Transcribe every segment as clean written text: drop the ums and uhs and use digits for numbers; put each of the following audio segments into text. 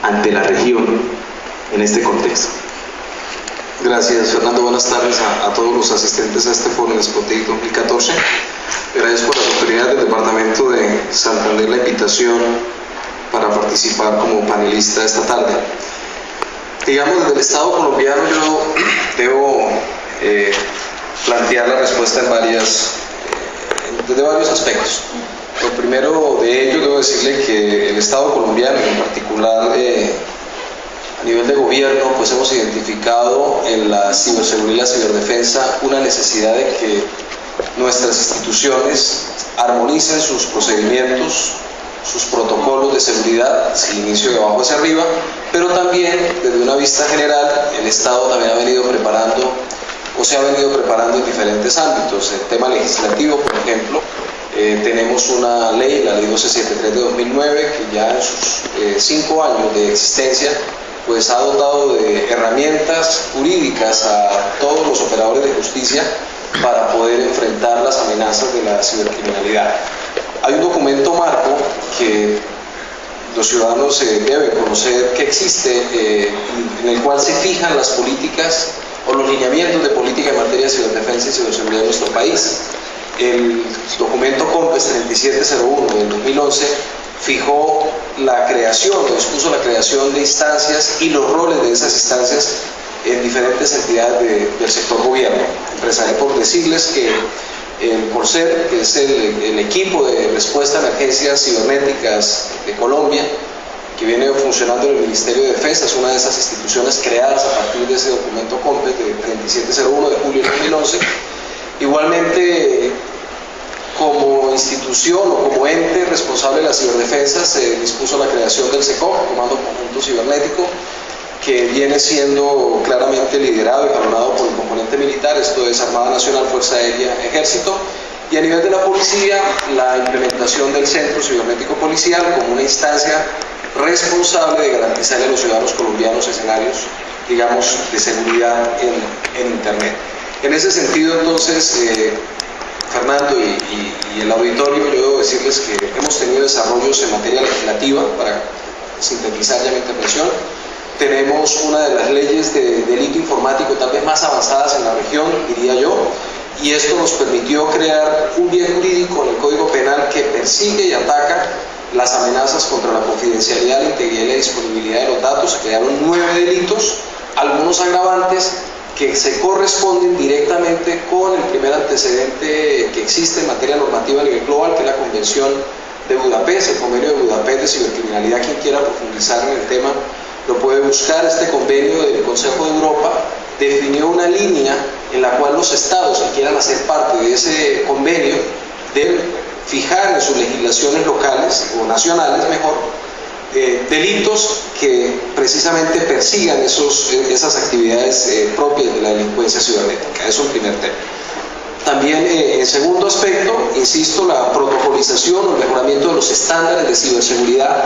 ante la región en este contexto? Gracias, Fernando. Buenas tardes a todos los asistentes a este foro en Spotlight 2014. Agradezco a las autoridades del Departamento de Santander la invitación para participar como panelista esta tarde. Digamos, desde el Estado colombiano yo debo plantear la respuesta desde varios aspectos. Lo primero de ello, debo decirle que el Estado colombiano, en particular a nivel de gobierno, pues hemos identificado en la ciberseguridad y la ciberdefensa una necesidad de que nuestras instituciones armonicen sus procedimientos, sus protocolos de seguridad, si inicio de abajo hacia arriba, pero también desde una vista general el Estado también ha venido preparando o se ha venido preparando en diferentes ámbitos. El tema legislativo, por ejemplo, tenemos una ley, la ley 1273 de 2009, que ya en sus 5 años de existencia pues ha dotado de herramientas jurídicas a todos los operadores de justicia para poder enfrentar las amenazas de la cibercriminalidad. Hay un documento marco que los ciudadanos deben conocer que existe, en el cual se fijan las políticas o los lineamientos de política en materia de ciberdefensa y ciberseguridad en nuestro país. El documento COMPES 3701 del 2011 fijó la creación, o dispuso la creación de instancias y los roles de esas instancias en diferentes entidades del sector gobierno. Empezaré por decirles que el CORCER, que es el equipo de respuesta a emergencias cibernéticas de Colombia, que viene funcionando en el Ministerio de Defensa, es una de esas instituciones creadas a partir de ese documento COMPES de 3701 de julio de 2011. Igualmente, como institución o como ente responsable de la ciberdefensa, se dispuso la creación del SECOC, Comando Conjunto Cibernético, que viene siendo claramente liderado y jalonado por el componente militar, esto es Armada Nacional, Fuerza Aérea, Ejército, y a nivel de la policía, la implementación del Centro Cibernético Policial como una instancia responsable de garantizarle a los ciudadanos colombianos escenarios, digamos, de seguridad en Internet. En ese sentido, entonces, Fernando y el auditorio, yo debo decirles que hemos tenido desarrollos en materia legislativa, para sintetizar ya mi intervención. Tenemos una de las leyes de delito informático tal vez más avanzadas en la región, diría yo, y esto nos permitió crear un bien jurídico en el Código Penal que persigue y ataca las amenazas contra la confidencialidad, la integridad y la disponibilidad de los datos. Se crearon 9 delitos, algunos agravantes que se corresponden directamente con el primer antecedente que existe en materia normativa a nivel global, que es la Convención de Budapest, el Convenio de Budapest de Cibercriminalidad. Quien quiera profundizar en el tema lo puede buscar. Este convenio del Consejo de Europa definió una línea en la cual los estados que quieran hacer parte de ese convenio deben fijar en sus legislaciones locales o nacionales mejor delitos que precisamente persigan esas actividades propias de la delincuencia cibernética. Es un primer tema. También, en segundo aspecto, insisto, la protocolización o el mejoramiento de los estándares de ciberseguridad,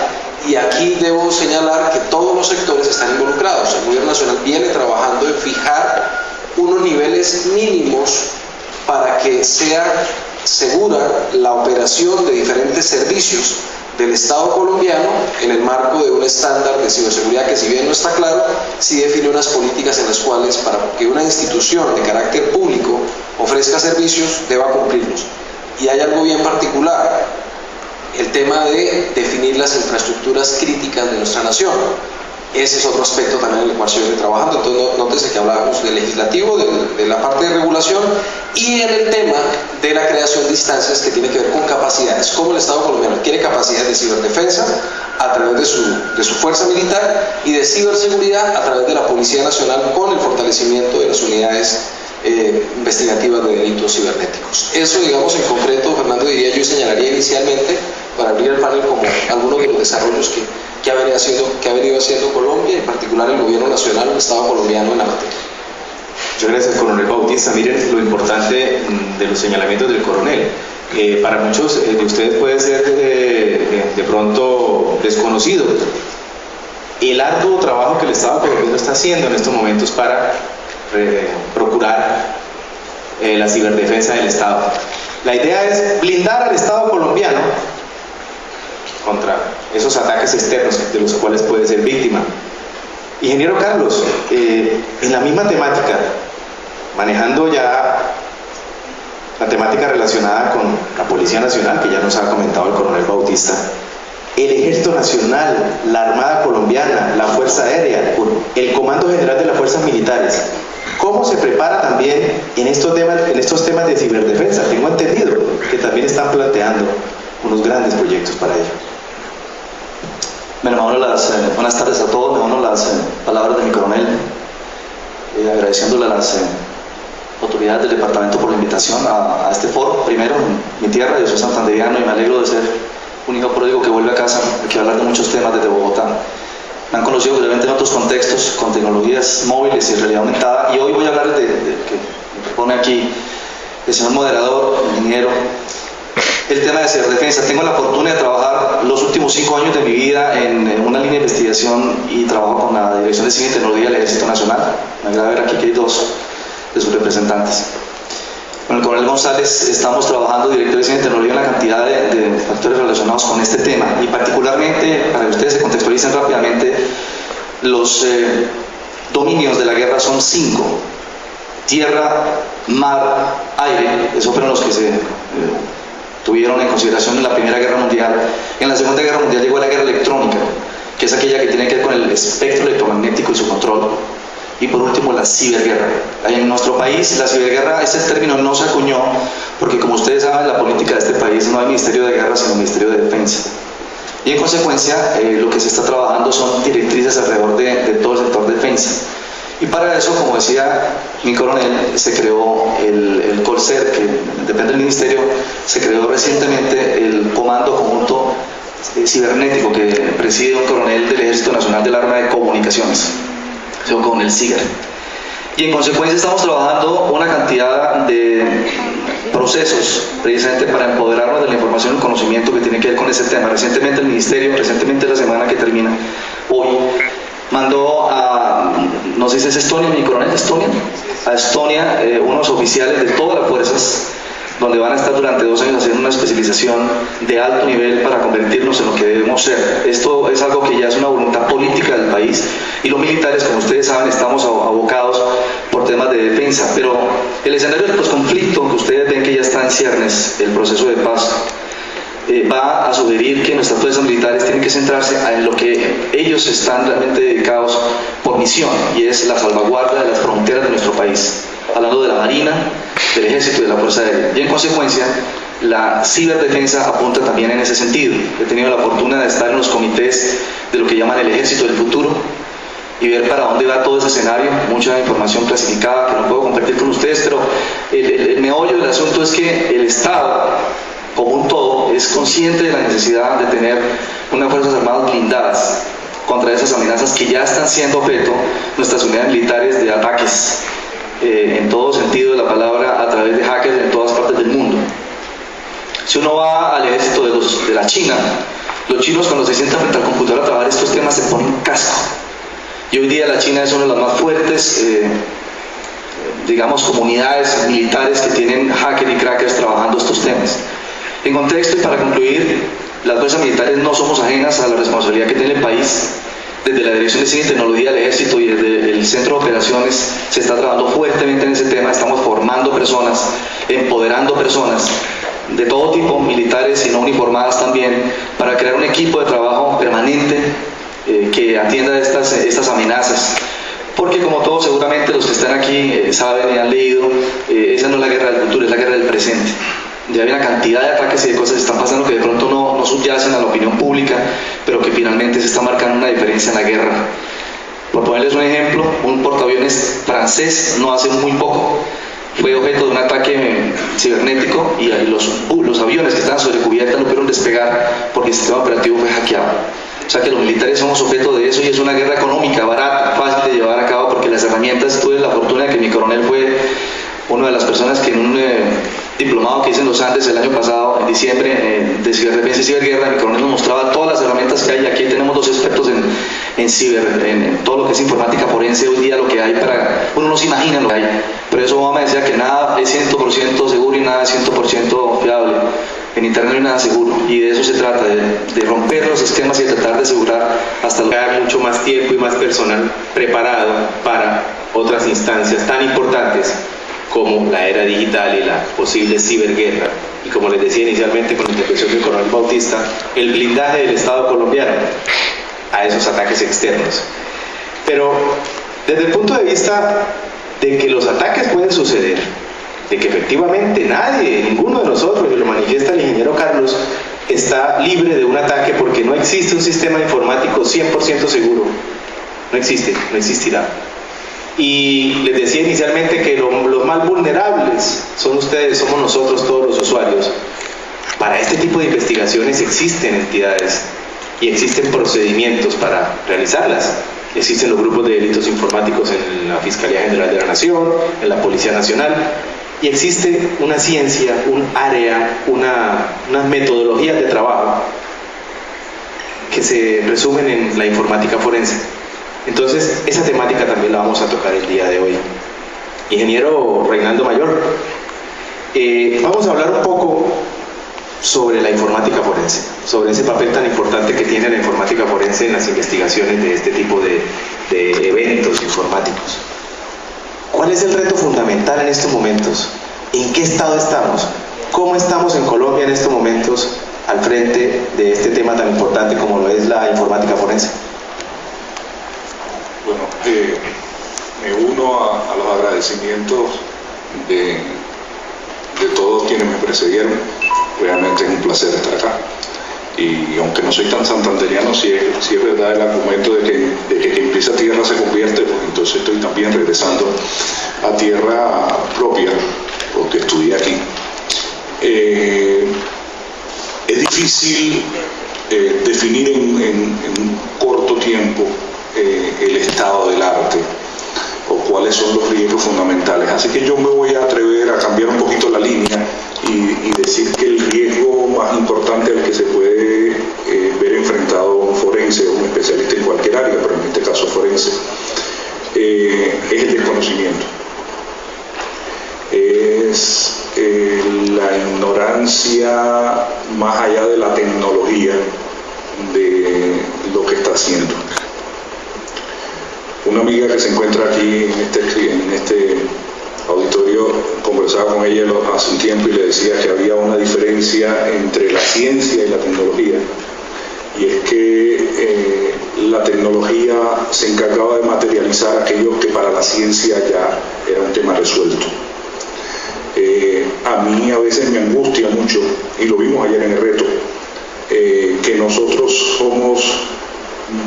y aquí debo señalar que todos los sectores están involucrados. El Gobierno Nacional viene trabajando en fijar unos niveles mínimos para que sea segura la operación de diferentes servicios del Estado colombiano en el marco de un estándar de ciberseguridad que, si bien no está claro, sí define unas políticas en las cuales, para que una institución de carácter público ofrezca servicios, deba cumplirlos. Y hay algo bien particular, el tema de definir las infraestructuras críticas de nuestra nación. Ese es otro aspecto también en el cual se viene trabajando. Entonces, nótese que hablábamos del legislativo, de la parte de regulación, y en el tema de la creación de instancias que tiene que ver con capacidades. Como el Estado colombiano quiere capacidades de ciberdefensa a través de su fuerza militar, y de ciberseguridad a través de la Policía Nacional, con el fortalecimiento de las unidades investigativas de delitos cibernéticos. Eso, digamos, en concreto, Fernando, diría yo, señalaría inicialmente, para abrir el panel, como algunos de los desarrollos que ha venido haciendo Colombia, en particular el Gobierno Nacional, el Estado colombiano en la materia. Muchas gracias, coronel Bautista. Miren lo importante de los señalamientos del coronel. Para muchos de ustedes puede ser de pronto desconocido el arduo trabajo que el Estado colombiano está haciendo en estos momentos para procurar la ciberdefensa del Estado. La idea es blindar al Estado colombiano contra esos ataques externos de los cuales puede ser víctima. Ingeniero Carlos, en la misma temática, manejando ya la temática relacionada con la Policía Nacional, que ya nos ha comentado el coronel Bautista, el Ejército Nacional, la Armada Colombiana, la Fuerza Aérea, el Comando General de las Fuerzas Militares, ¿cómo se prepara también en estos temas de ciberdefensa? Tengo entendido que también están planteando unos grandes proyectos para ello. Bueno, buenas tardes a todos. Me uno las palabras de mi coronel, agradeciéndole a las autoridades del departamento por la invitación a este foro. Primero, en mi tierra, yo soy santanderiano y me alegro de ser un hijo pródigo que vuelve a casa, que va a hablar de muchos temas desde Bogotá. Me han conocido brevemente en otros contextos, con tecnologías móviles y realidad aumentada, y hoy voy a hablar de que me propone aquí el señor moderador, el ingeniero, el tema de ciberdefensa. Tengo la fortuna de trabajar los últimos 5 años de mi vida en una línea de investigación y trabajo con la Dirección de Ciencia y Tecnología del Ejército Nacional. Me agrada ver aquí que hay 2 de sus representantes. Con el coronel González estamos trabajando, director de Ciencia y Tecnología, en la cantidad de factores relacionados con este tema, y particularmente, para que ustedes se contextualicen rápidamente, los dominios de la guerra son 5: tierra, mar, aire. Esos fueron los que se tuvieron en consideración en la Primera Guerra Mundial. En la Segunda Guerra Mundial llegó la guerra electrónica, que es aquella que tiene que ver con el espectro electromagnético y su control. Y por último, la ciberguerra. En nuestro país, la ciberguerra, ese término no se acuñó porque, como ustedes saben, la política de este país no hay Ministerio de Guerra, sino Ministerio de Defensa. Y en consecuencia, lo que se está trabajando son directrices alrededor de todo el sector de defensa. Y para eso, como decía mi coronel, se creó el COLSER, que depende del ministerio. Se creó recientemente el Comando Conjunto Cibernético, que preside un coronel del Ejército Nacional del Arma de Comunicaciones, con el CIGAR. Y en consecuencia estamos trabajando una cantidad de procesos precisamente para empoderarnos de la información y el conocimiento que tiene que ver con ese tema. Recientemente el ministerio, la semana que termina hoy, mandó a, no sé si es Estonia, mi coronel, a Estonia unos oficiales de todas las fuerzas, donde van a estar durante 2 años haciendo una especialización de alto nivel para convertirnos en lo que debemos ser. Esto es algo que ya es una voluntad política del país, y los militares, como ustedes saben, estamos abocados por temas de defensa, pero el escenario del posconflicto, que ustedes ven que ya está en ciernes, el proceso de paz, va a sugerir que nuestras fuerzas militares tienen que centrarse en lo que ellos están realmente dedicados por misión, y es la salvaguarda de las fronteras de nuestro país, hablando de la Marina, del Ejército y de la Fuerza Aérea. Y en consecuencia, la ciberdefensa apunta también en ese sentido. He tenido la fortuna de estar en los comités de lo que llaman el Ejército del Futuro y ver para dónde va todo ese escenario. Mucha información clasificada que no puedo compartir con ustedes, pero el meollo del asunto es que el Estado, como un todo, es consciente de la necesidad de tener unas Fuerzas Armadas blindadas contra esas amenazas que ya están siendo objeto nuestras unidades militares de ataques en todo sentido de la palabra, a través de hackers en todas partes del mundo. Si uno va al ejército de la China, los chinos, cuando se sientan frente al computador a trabajar estos temas, se ponen casco. Y hoy día la China es una de las más fuertes digamos, comunidades militares que tienen hackers y crackers trabajando estos temas. En contexto, y para concluir, las fuerzas militares no somos ajenas a la responsabilidad que tiene el país. Desde la Dirección de Ciencia y Tecnología del Ejército y desde el Centro de Operaciones se está trabajando fuertemente en ese tema. Estamos formando personas, empoderando personas de todo tipo, militares y no uniformadas también, para crear un equipo de trabajo permanente que atienda estas amenazas. Porque, como todos seguramente los que están aquí saben y han leído, esa no es la guerra del futuro, es la guerra del presente. Ya hay una cantidad de ataques y de cosas que están pasando que de pronto no subyacen a la opinión pública, pero que finalmente se está marcando una diferencia en la guerra. Por ponerles un ejemplo, un portaaviones francés no hace muy poco fue objeto de un ataque cibernético, y los aviones que estaban sobre cubierta no pudieron despegar porque el sistema operativo fue hackeado. O sea que los militares somos objeto de eso, y es una guerra económica, barata, fácil de llevar a cabo, porque las herramientas, tuve la fortuna de que mi coronel fue una de las personas que en un diplomado que hice en los Andes el año pasado, en diciembre, de ciberdefensa y ciberguerra, mi coronel nos mostraba todas las herramientas que hay. Aquí tenemos 2 expertos en todo lo que es informática forense hoy día, lo que hay para... Uno no se imagina lo que hay, pero eso Obama decía que nada es 100% seguro y nada es 100% fiable. En Internet no hay nada seguro y de eso se trata, de romper los esquemas y de tratar de asegurar hasta dar mucho más tiempo y más personal preparado para otras instancias tan importantes como la era digital y la posible ciberguerra. Y como les decía inicialmente con la intervención del coronel Bautista, el blindaje del Estado colombiano a esos ataques externos. Pero desde el punto de vista de que los ataques pueden suceder, de que efectivamente nadie, ninguno de nosotros, y lo manifiesta el ingeniero Carlos, está libre de un ataque porque no existe un sistema informático 100% seguro. No existe, no existirá. Y les decía inicialmente que los más vulnerables son ustedes, somos nosotros, todos los usuarios. Para este tipo de investigaciones existen entidades y existen procedimientos para realizarlas. Existen los grupos de delitos informáticos en la Fiscalía General de la Nación, en la Policía Nacional, y existe una ciencia, un área, unas metodologías de trabajo que se resumen en la informática forense. Entonces, esa temática también la vamos a tocar el día de hoy. Ingeniero Reinaldo Mayor, vamos a hablar un poco sobre la informática forense, sobre ese papel tan importante que tiene la informática forense en las investigaciones de este tipo de eventos informáticos. ¿Cuál es el reto fundamental en estos momentos? ¿En qué estado estamos? ¿Cómo estamos en Colombia en estos momentos al frente de este tema tan importante como lo es la informática forense? Bueno, me uno a los agradecimientos de todos quienes me precedieron. Realmente es un placer estar acá. Y aunque no soy tan santanderiano, sí es verdad el argumento de que quien pisa tierra se convierte, pues entonces estoy también regresando a tierra propia, porque estudié aquí. Es difícil definir en un corto tiempo el estado del arte o cuáles son los riesgos fundamentales. Así que yo me voy a atrever a cambiar un poquito la línea y decir que el riesgo más importante al que se puede ver enfrentado un forense o un especialista en cualquier área, pero en este caso forense, es el desconocimiento. Es la ignorancia más allá de la tecnología de lo que está haciendo. Una amiga que se encuentra aquí en este auditorio, conversaba con ella hace un tiempo y le decía que había una diferencia entre la ciencia y la tecnología, y es que la tecnología se encargaba de materializar aquello que para la ciencia ya era un tema resuelto. A mí a veces me angustia mucho, y lo vimos ayer en el reto, que nosotros somos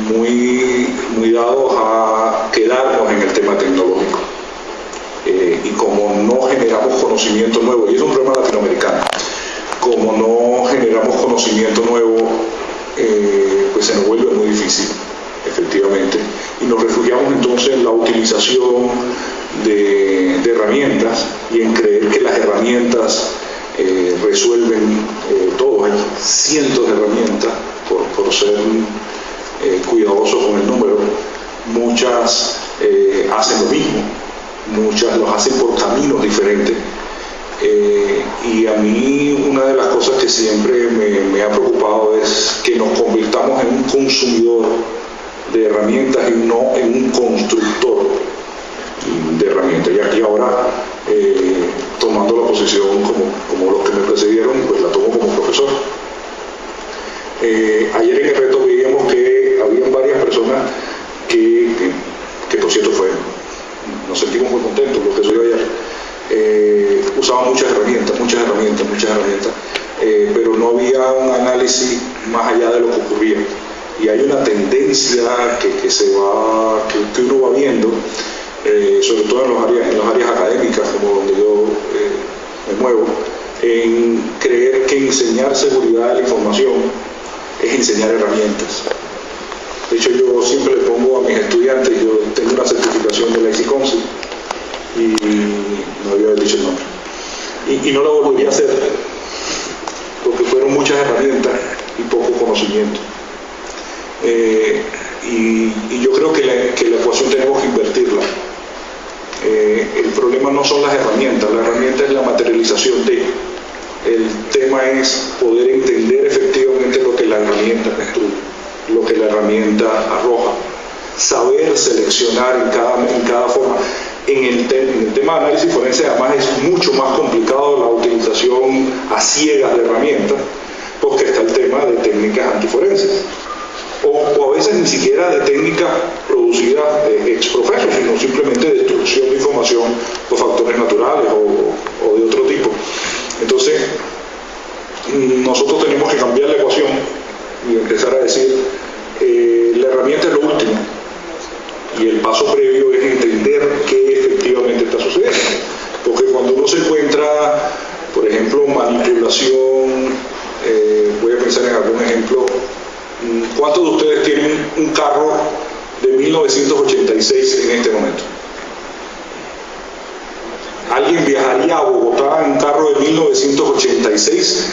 muy dados a quedarnos en el tema tecnológico. Y como no generamos conocimiento nuevo, y es un problema latinoamericano, como no generamos conocimiento nuevo, pues se nos vuelve muy difícil, efectivamente, y nos refugiamos entonces en la utilización de herramientas y en creer que las herramientas resuelven todo. Hay cientos de herramientas, por ser cuidadosos con el número. Muchas hacen lo mismo, muchas los hacen por caminos diferentes, y a mí una de las cosas que siempre me ha preocupado es que nos convirtamos en un consumidor de herramientas y no en un constructor de herramientas. Y aquí ahora, tomando la posición como los que me precedieron, pues la tomo como profesor. Ayer en el reto veíamos que habían varias personas que por cierto nos sentimos muy contentos, lo que soy ayer, usaban muchas herramientas, pero no había un análisis más allá de lo que ocurría. Y hay una tendencia que uno va viendo, sobre todo en las áreas académicas, como donde yo me muevo, en creer que enseñar seguridad de la información es enseñar herramientas. De hecho, yo siempre le pongo a mis estudiantes, yo tengo una certificación de la IC Council y no había dicho el nombre. Y no la volvería a hacer, porque fueron muchas herramientas y poco conocimiento. Y yo creo que la ecuación tenemos que invertirla. El problema no son las herramientas, la herramienta es la materialización de. El tema es poder entender efectivamente lo que la herramienta construye, lo que la herramienta arroja, saber seleccionar en cada forma. En el tema de análisis forense además es mucho más complicado la utilización a ciegas de herramientas, porque está el tema de técnicas antiforenses, o a veces ni siquiera de técnicas producidas ex professo, sino simplemente de destrucción de información por factores naturales o de otro tipo. Entonces, nosotros tenemos que cambiar la ecuación y empezar a decir, la herramienta es lo último, y el paso previo es entender qué efectivamente está sucediendo. Porque cuando uno se encuentra, por ejemplo, manipulación, voy a pensar en algún ejemplo, ¿cuántos de ustedes tienen un carro de 1986 en este momento? ¿Alguien viajaría a Bogotá en un carro de 1986?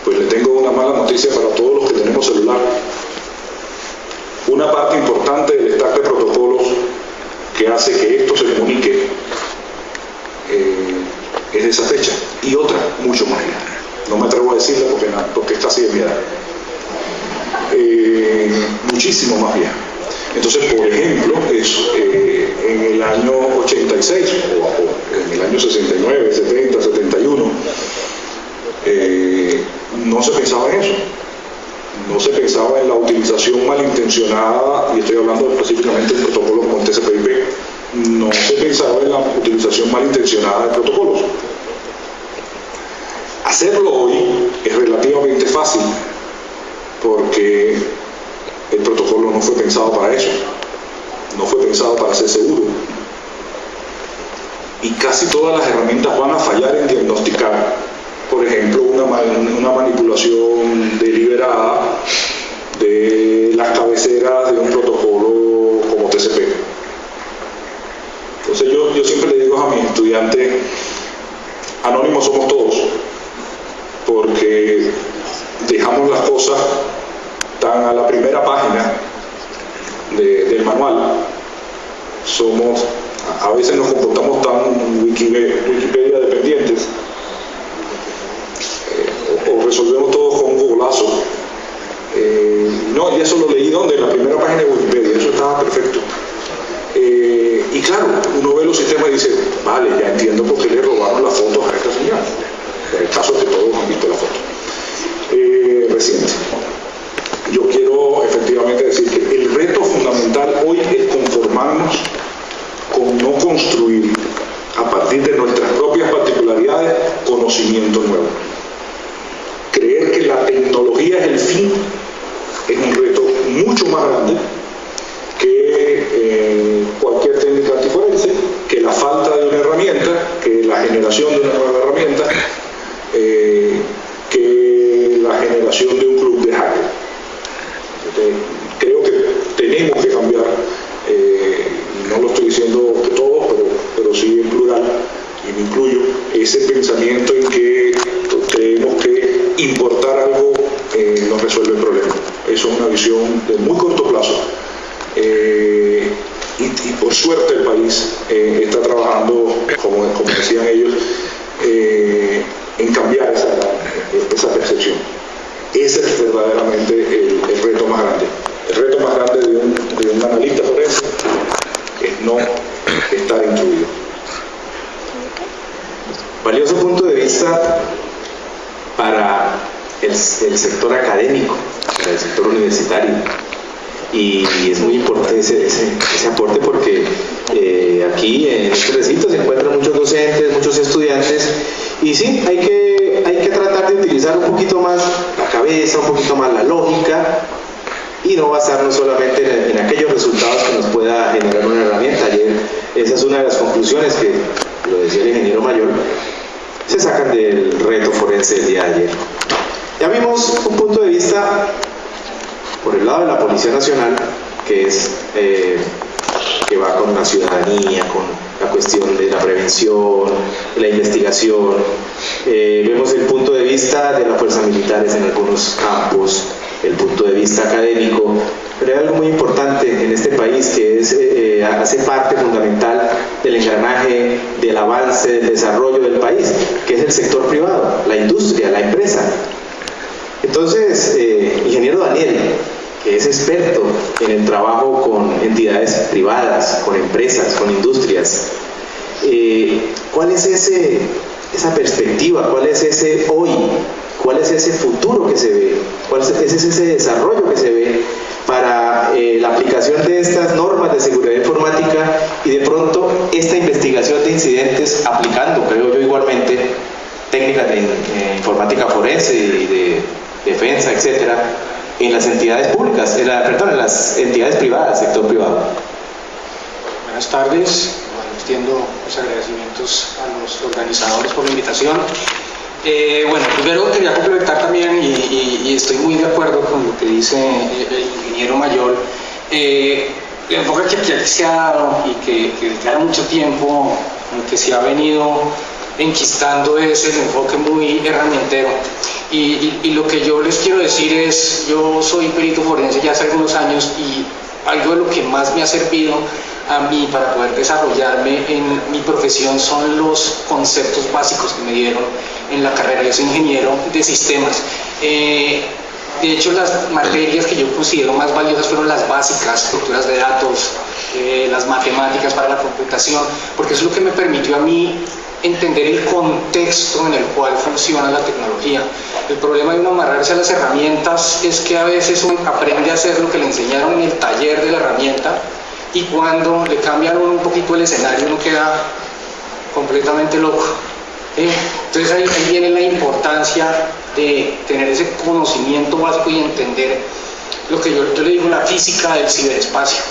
Pues le tengo una mala noticia para todos los que tenemos celular. Una parte importante del stack de protocolos que hace que esto se comunique es de esa fecha, y otra mucho más vieja. No me atrevo a decirla porque está así de mi edad. Muchísimo más vieja. Entonces, por ejemplo, en el año 86 o en el año 69, 70, 71, no se pensaba en eso. No se pensaba en la utilización malintencionada, y estoy hablando específicamente de protocolos como el TCP/IP, no se pensaba en la utilización malintencionada de protocolos. Hacerlo hoy es relativamente fácil, porque el protocolo no fue pensado para eso, no fue pensado para ser seguro. Y casi todas las herramientas van a fallar en diagnosticar, por ejemplo, una manipulación deliberada de las cabeceras de un protocolo como TCP. Entonces yo siempre le digo a mis estudiantes, anónimos somos todos, porque dejamos las cosas tan a la primera página del manual. A veces nos comportamos tan Wikipedia dependientes, o resolvemos todo con un golazo. No, y eso lo leí ¿dónde? En la primera página de Wikipedia, eso estaba perfecto. Y claro, uno ve los sistemas y dice, vale, ya entiendo por qué le robaron las fotos a esta señora. En el caso de que todos han visto la foto reciente. Yo quiero efectivamente decir que el reto fundamental hoy es conformarnos con no construir a partir de nuestras propias particularidades conocimiento nuevo. Creer que la tecnología es el fin es un reto mucho más grande que cualquier técnica antiforense, que la falta de una herramienta, que la generación de una nueva herramienta, que la generación de un club de hackers. Creo que tenemos que cambiar, y no lo estoy diciendo de todos, pero sí en plural, y me incluyo, ese pensamiento en que tenemos que importar algo nos resuelve el problema. Eso es una visión de muy corto plazo. Y por suerte el país está trabajando, como decían ellos, en cambiar esa percepción. Ese es verdaderamente el reto más grande. El reto más grande de un analista forense es no estar incluido. Valioso punto de vista para el sector académico, para el sector universitario. Y es muy importante ese aporte, porque aquí en este recinto se encuentran muchos docentes, muchos estudiantes, y sí, hay que tratar de utilizar un poquito más la cabeza, un poquito más la lógica, y no basarnos solamente en aquellos resultados que nos pueda generar una herramienta. Ayer, esa es una de las conclusiones que, lo decía el ingeniero mayor, se sacan del reto forense del día de ayer. Ya vimos un punto de vista por el lado de la Policía Nacional, que es que va con la ciudadanía, con la cuestión de la prevención, de la investigación. Vemos el punto de vista de las fuerzas militares en algunos campos, el punto de vista académico, pero hay algo muy importante en este país que hace parte fundamental del engranaje, del avance, del desarrollo del país, que es el sector privado, la industria, la empresa. Entonces, ingeniero Daniel, que es experto en el trabajo con entidades privadas, con empresas, con industrias, ¿cuál es esa perspectiva? ¿Cuál es ese hoy? ¿Cuál es ese futuro que se ve? ¿Cuál es ese desarrollo que se ve para la aplicación de estas normas de seguridad informática y de pronto esta investigación de incidentes aplicando, creo yo igualmente, técnicas de informática forense y de defensa, etcétera, en las entidades públicas, en las entidades privadas, sector privado? Buenas tardes, extiendo los agradecimientos a los organizadores por la invitación. Bueno, primero quería complementar también, y estoy muy de acuerdo con lo que dice el ingeniero Mayor, el enfoque que aquí se ha dado y que desde hace mucho tiempo que se ha venido enquistando es el enfoque muy herramientero. Y lo que yo les quiero decir es, yo soy perito forense ya hace algunos años y algo de lo que más me ha servido a mí para poder desarrollarme en mi profesión son los conceptos básicos que me dieron en la carrera. Yo soy ingeniero de sistemas. De hecho, las materias que yo considero más valiosas fueron las básicas, estructuras de datos, las matemáticas para la computación, porque eso es lo que me permitió a mí entender el contexto en el cual funciona la tecnología. El problema de uno amarrarse a las herramientas es que a veces uno aprende a hacer lo que le enseñaron en el taller de la herramienta y cuando le cambian un poquito el escenario uno queda completamente loco. Entonces ahí viene la importancia de tener ese conocimiento básico y entender lo que yo le digo, la física del ciberespacio.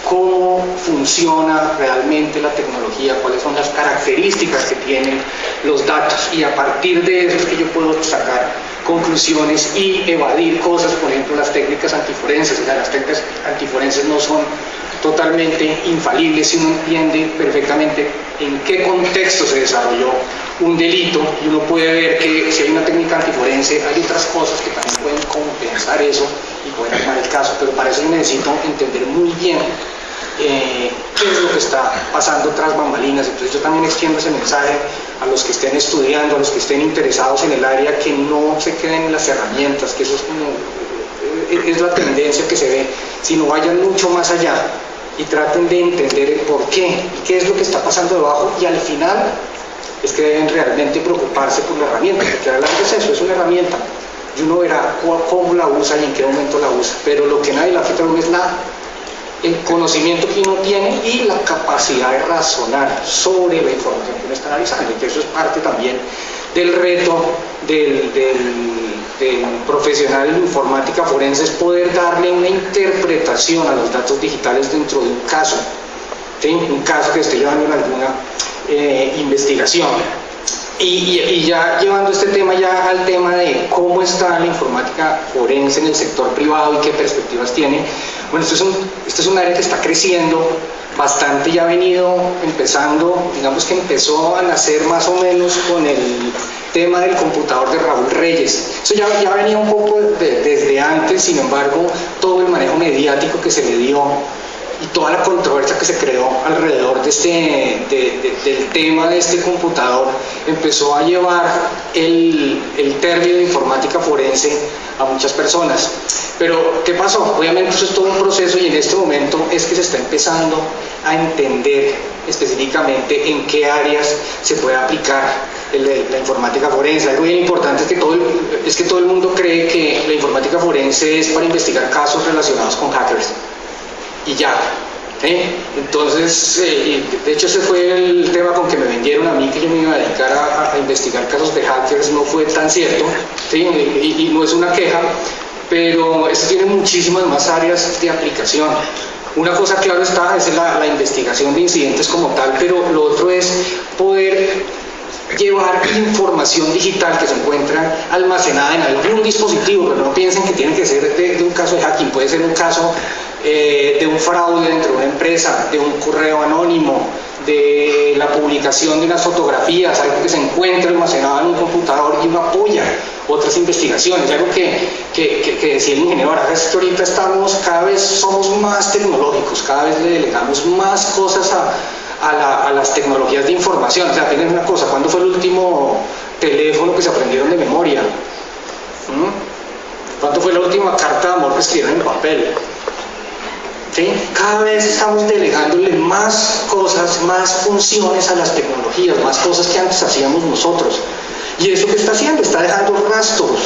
Cómo funciona realmente la tecnología, cuáles son las características que tienen los datos, y a partir de eso es que yo puedo sacar conclusiones y evadir cosas. Por ejemplo, las técnicas antiforenses. O sea, las técnicas antiforenses no son totalmente infalibles si uno entiende perfectamente en qué contexto se desarrolló un delito, y uno puede ver que si hay una técnica antiforense hay otras cosas que también pueden compensar eso y poder armar el caso, pero para eso yo necesito entender muy bien qué es lo que está pasando tras bambalinas. Entonces yo también extiendo ese mensaje a los que estén estudiando, a los que estén interesados en el área, que no se queden en las herramientas, que eso es la tendencia que se ve, sino vayan mucho más allá y traten de entender el por qué y qué es lo que está pasando debajo, y al final es que deben realmente preocuparse por la herramienta, porque hablando de eso, es una herramienta y uno verá cómo la usa y en qué momento la usa, pero lo que nadie le afecta a uno es el conocimiento que uno tiene y la capacidad de razonar sobre la información que uno está analizando, y que eso es parte también del reto del profesional en informática forense, es poder darle una interpretación a los datos digitales dentro de un caso, ¿sí? Un caso que esté llevando en alguna investigación. Y ya llevando este tema ya al tema de cómo está la informática forense en el sector privado y qué perspectivas tiene. Bueno, esto es un área que está creciendo bastante, ya ha venido empezando, digamos que empezó a nacer más o menos con el tema del computador de Raúl Reyes. Eso ya venía un poco desde antes, sin embargo, todo el manejo mediático que se le dio y toda la controversia que se creó alrededor del tema de este computador empezó a llevar el término de informática forense a muchas personas. Pero, ¿qué pasó? Obviamente eso es todo un proceso, y en este momento es que se está empezando a entender específicamente en qué áreas se puede aplicar la informática forense. Algo bien importante es que todo el mundo cree que la informática forense es para investigar casos relacionados con hackers y ya. Entonces, de hecho ese fue el tema con que me vendieron a mí, que yo me iba a dedicar a investigar casos de hackers. No fue tan cierto, ¿sí? Y no es una queja, pero esto tiene muchísimas más áreas de aplicación. Una cosa, claro está, es la investigación de incidentes como tal, pero lo otro es poder llevar información digital que se encuentra almacenada en algún dispositivo, pero no piensen que tiene que ser de un caso de hacking, puede ser un caso de un fraude dentro de una empresa, de un correo anónimo, de la publicación de unas fotografías, algo que se encuentra almacenado en un computador y uno apoya otras investigaciones, algo que decía el ingeniero Barajas, es que ahorita cada vez somos más tecnológicos, cada vez le delegamos más cosas a las tecnologías de información. O sea, tienen una cosa, ¿cuándo fue el último teléfono que se aprendieron de memoria? ¿Cuándo fue la última carta de amor que escribieron en papel? ¿Sí? Cada vez estamos delegándole más cosas, más funciones a las tecnologías, más cosas que antes hacíamos nosotros. Y eso que está haciendo, está dejando rastros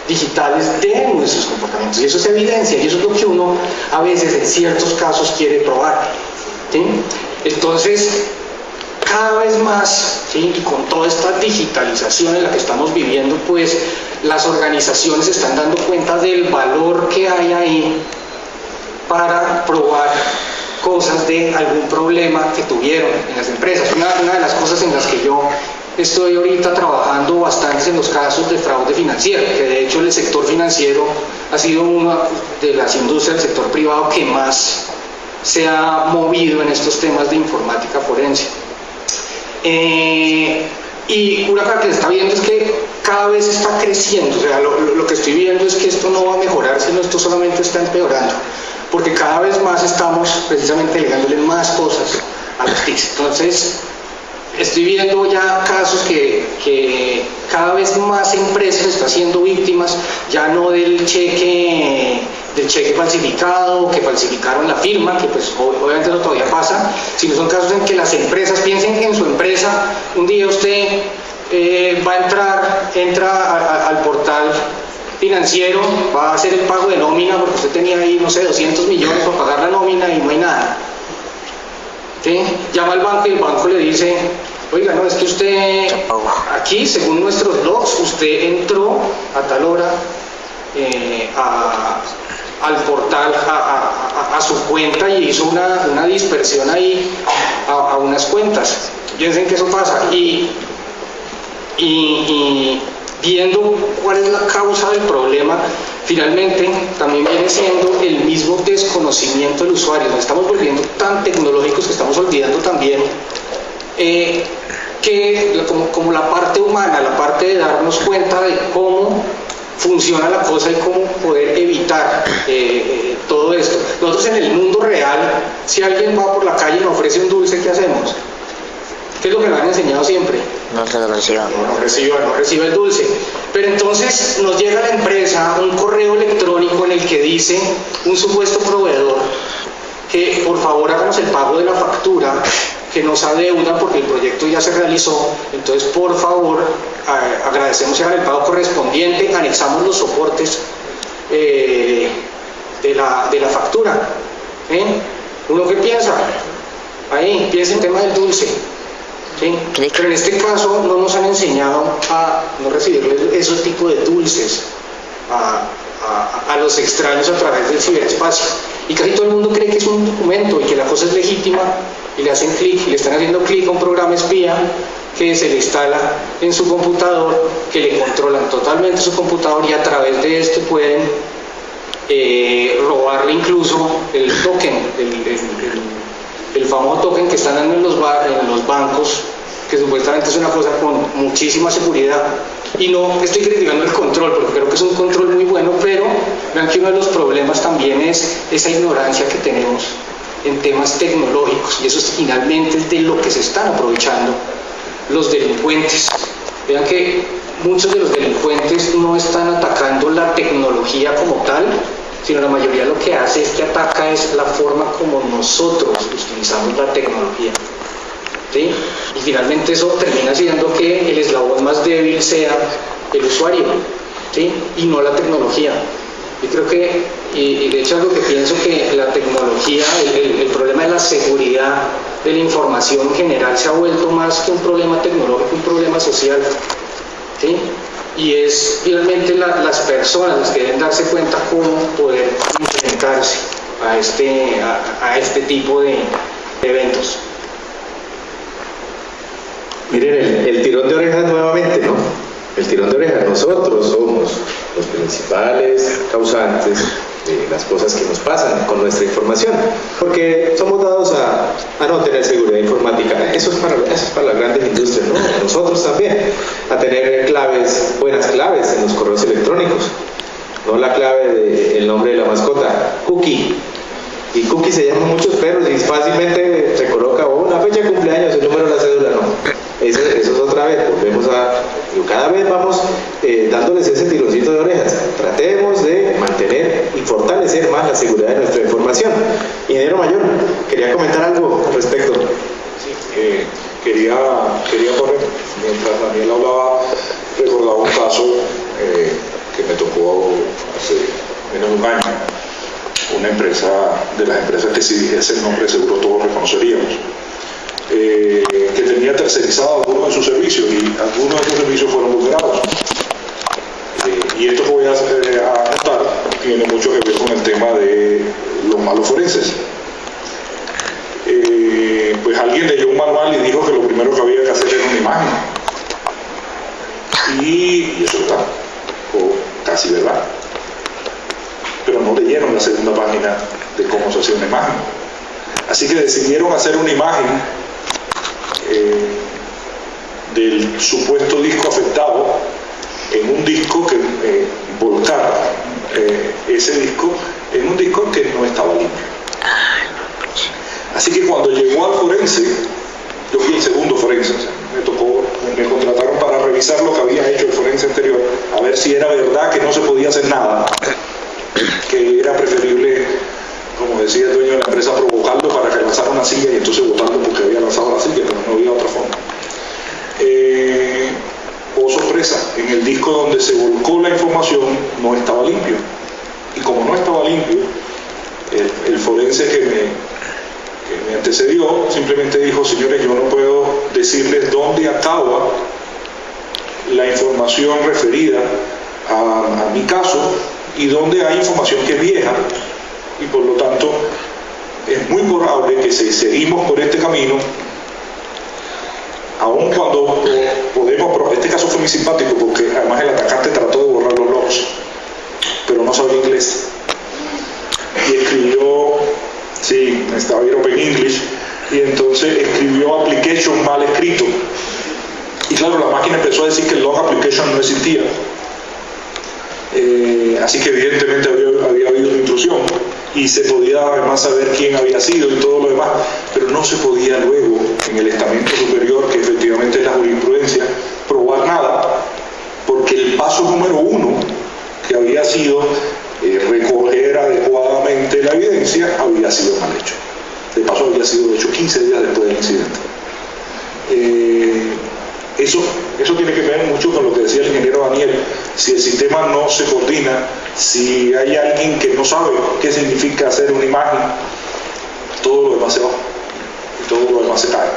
digitales de nuestros comportamientos. Y eso es evidencia, y eso es lo que uno a veces en ciertos casos quiere probar. ¿Sí? Entonces, cada vez más, ¿sí? Y con toda esta digitalización en la que estamos viviendo, pues las organizaciones se están dando cuenta del valor que hay ahí para probar cosas de algún problema que tuvieron en las empresas. Una de las cosas en las que yo estoy ahorita trabajando bastante en los casos de fraude financiero, que de hecho el sector financiero ha sido una de las industrias del sector privado que más se ha movido en estos temas de informática forense. Y una cosa que se está viendo es que cada vez está creciendo. O sea, lo que estoy viendo es que esto no va a mejorar, sino esto solamente está empeorando, porque cada vez más estamos precisamente delegándole más cosas a los TICs. Entonces, estoy viendo ya casos que cada vez más empresas están siendo víctimas, ya no del cheque falsificado, que falsificaron la firma, que pues obviamente eso todavía pasa, sino son casos en que las empresas piensen que en su empresa un día usted entra al portal financiero, va a hacer el pago de nómina porque usted tenía ahí, no sé, 200 millones para pagar la nómina y no hay nada. ¿Sí? Llama al banco y el banco le dice, oiga, no, es que usted aquí, según nuestros logs, usted entró a tal hora al portal, a su cuenta y hizo una dispersión ahí a unas cuentas. Piensen que eso pasa y viendo cuál es la causa del problema, finalmente también viene siendo el mismo desconocimiento del usuario. Nos estamos volviendo tan tecnológicos que estamos olvidando también que como la parte humana, la parte de darnos cuenta de cómo funciona la cosa y cómo poder evitar todo esto. Nosotros en el mundo real, si alguien va por la calle y nos ofrece un dulce, ¿qué hacemos? ¿Qué es lo que nos han enseñado siempre? No reciba el dulce. Pero entonces nos llega a la empresa un correo electrónico en el que dice un supuesto proveedor que por favor hagamos el pago de la factura, que nos adeuda porque el proyecto ya se realizó, entonces por favor agradecemos que hagan el pago correspondiente, anexamos los soportes de la factura. ¿Uno qué piensa? Ahí, piensa en el tema del dulce. ¿Sí? Pero en este caso no nos han enseñado a no recibir esos tipos de dulces a los extraños a través del ciberespacio. Y casi todo el mundo cree que es un documento y que la cosa es legítima y le hacen clic y le están haciendo clic a un programa espía que se le instala en su computador, que le controlan totalmente su computador y a través de esto pueden robarle incluso el token, el famoso token que están dando en los bancos, que supuestamente es una cosa con muchísima seguridad. Y no estoy criticando el control, porque creo que es un control muy bueno, pero vean que uno de los problemas también es esa ignorancia que tenemos en temas tecnológicos, y eso es finalmente de lo que se están aprovechando los delincuentes. Vean que muchos de los delincuentes no están atacando la tecnología como tal, sino la mayoría lo que hace es que ataca es la forma como nosotros utilizamos la tecnología. ¿Sí? Y finalmente eso termina siendo que el eslabón más débil sea el usuario, ¿sí? Y no la tecnología. Yo creo que, y de hecho es lo que pienso, que la tecnología, el problema de la seguridad de la información en general se ha vuelto más que un problema tecnológico, un problema social. ¿Sí? Y es finalmente las personas las que deben darse cuenta cómo poder enfrentarse a este tipo de eventos. Miren, el tirón de orejas nuevamente, ¿no? El tirón de orejas, nosotros somos los principales causantes de las cosas que nos pasan con nuestra información, porque somos dados a no tener seguridad informática. Eso es para las grandes industrias, ¿no? Nosotros también, a tener buenas claves en los correos electrónicos, no la clave del nombre de la mascota, Cookie. Y Cookie se llaman muchos perros y fácilmente se coloca una fecha de cumpleaños, el número de la cédula, no. Eso es otra vez, cada vez vamos dándoles ese tironcito de orejas. Tratemos de mantener y fortalecer más la seguridad de nuestra información. Ingeniero Mayor, quería comentar algo al respecto. Sí, quería poner, mientras Daniel hablaba, recordaba un caso que me tocó hace menos de un año. Una empresa, de las empresas que si dijese el nombre seguro todos reconoceríamos, que tenía tercerizado algunos de sus servicios y algunos de esos servicios fueron vulnerados. Y esto que voy a contar tiene mucho que ver con el tema de los malos forenses. Pues alguien leyó un manual y dijo que lo primero que había que hacer era una imagen. Y eso es verdad, o casi verdad. Pero no leyeron la segunda página de cómo se hacía una imagen. Así que decidieron hacer una imagen del supuesto disco afectado en un disco que volcar ese disco en un disco que no estaba limpio. Así que cuando llegó al forense, yo fui el segundo forense, o sea, me contrataron para revisar lo que había hecho el forense anterior, a ver si era verdad que no se podía hacer nada, que era preferible, como decía el dueño de la empresa, provocarlo para que lanzara una silla y entonces votarlo porque había lanzado la silla, pero no había otra forma. Oh sorpresa, en el disco donde se volcó la información no estaba limpio, y como no estaba limpio, el forense que me antecedió simplemente dijo: señores, yo no puedo decirles dónde acaba la información referida a mi caso y dónde hay información que es vieja, y por lo tanto es muy probable que si seguimos por este camino, aun cuando podemos, este caso fue muy simpático porque además el atacante trató de borrar los logs, pero no sabía inglés y escribió, sí, estaba bien Open English, y entonces escribió application mal escrito, y claro, la máquina empezó a decir que el log application no existía. Así que evidentemente había habido una intrusión y se podía además saber quién había sido y todo lo demás, pero no se podía luego en el estamento superior, que efectivamente es la jurisprudencia, probar nada, porque el paso número 1, que había sido recoger adecuadamente la evidencia, había sido mal hecho. De paso había sido hecho 15 días después del incidente. Eso tiene que ver mucho con lo que decía el ingeniero Daniel. Si el sistema no se coordina, si hay alguien que no sabe qué significa hacer una imagen, todo lo demás se va y todo lo demás se cae.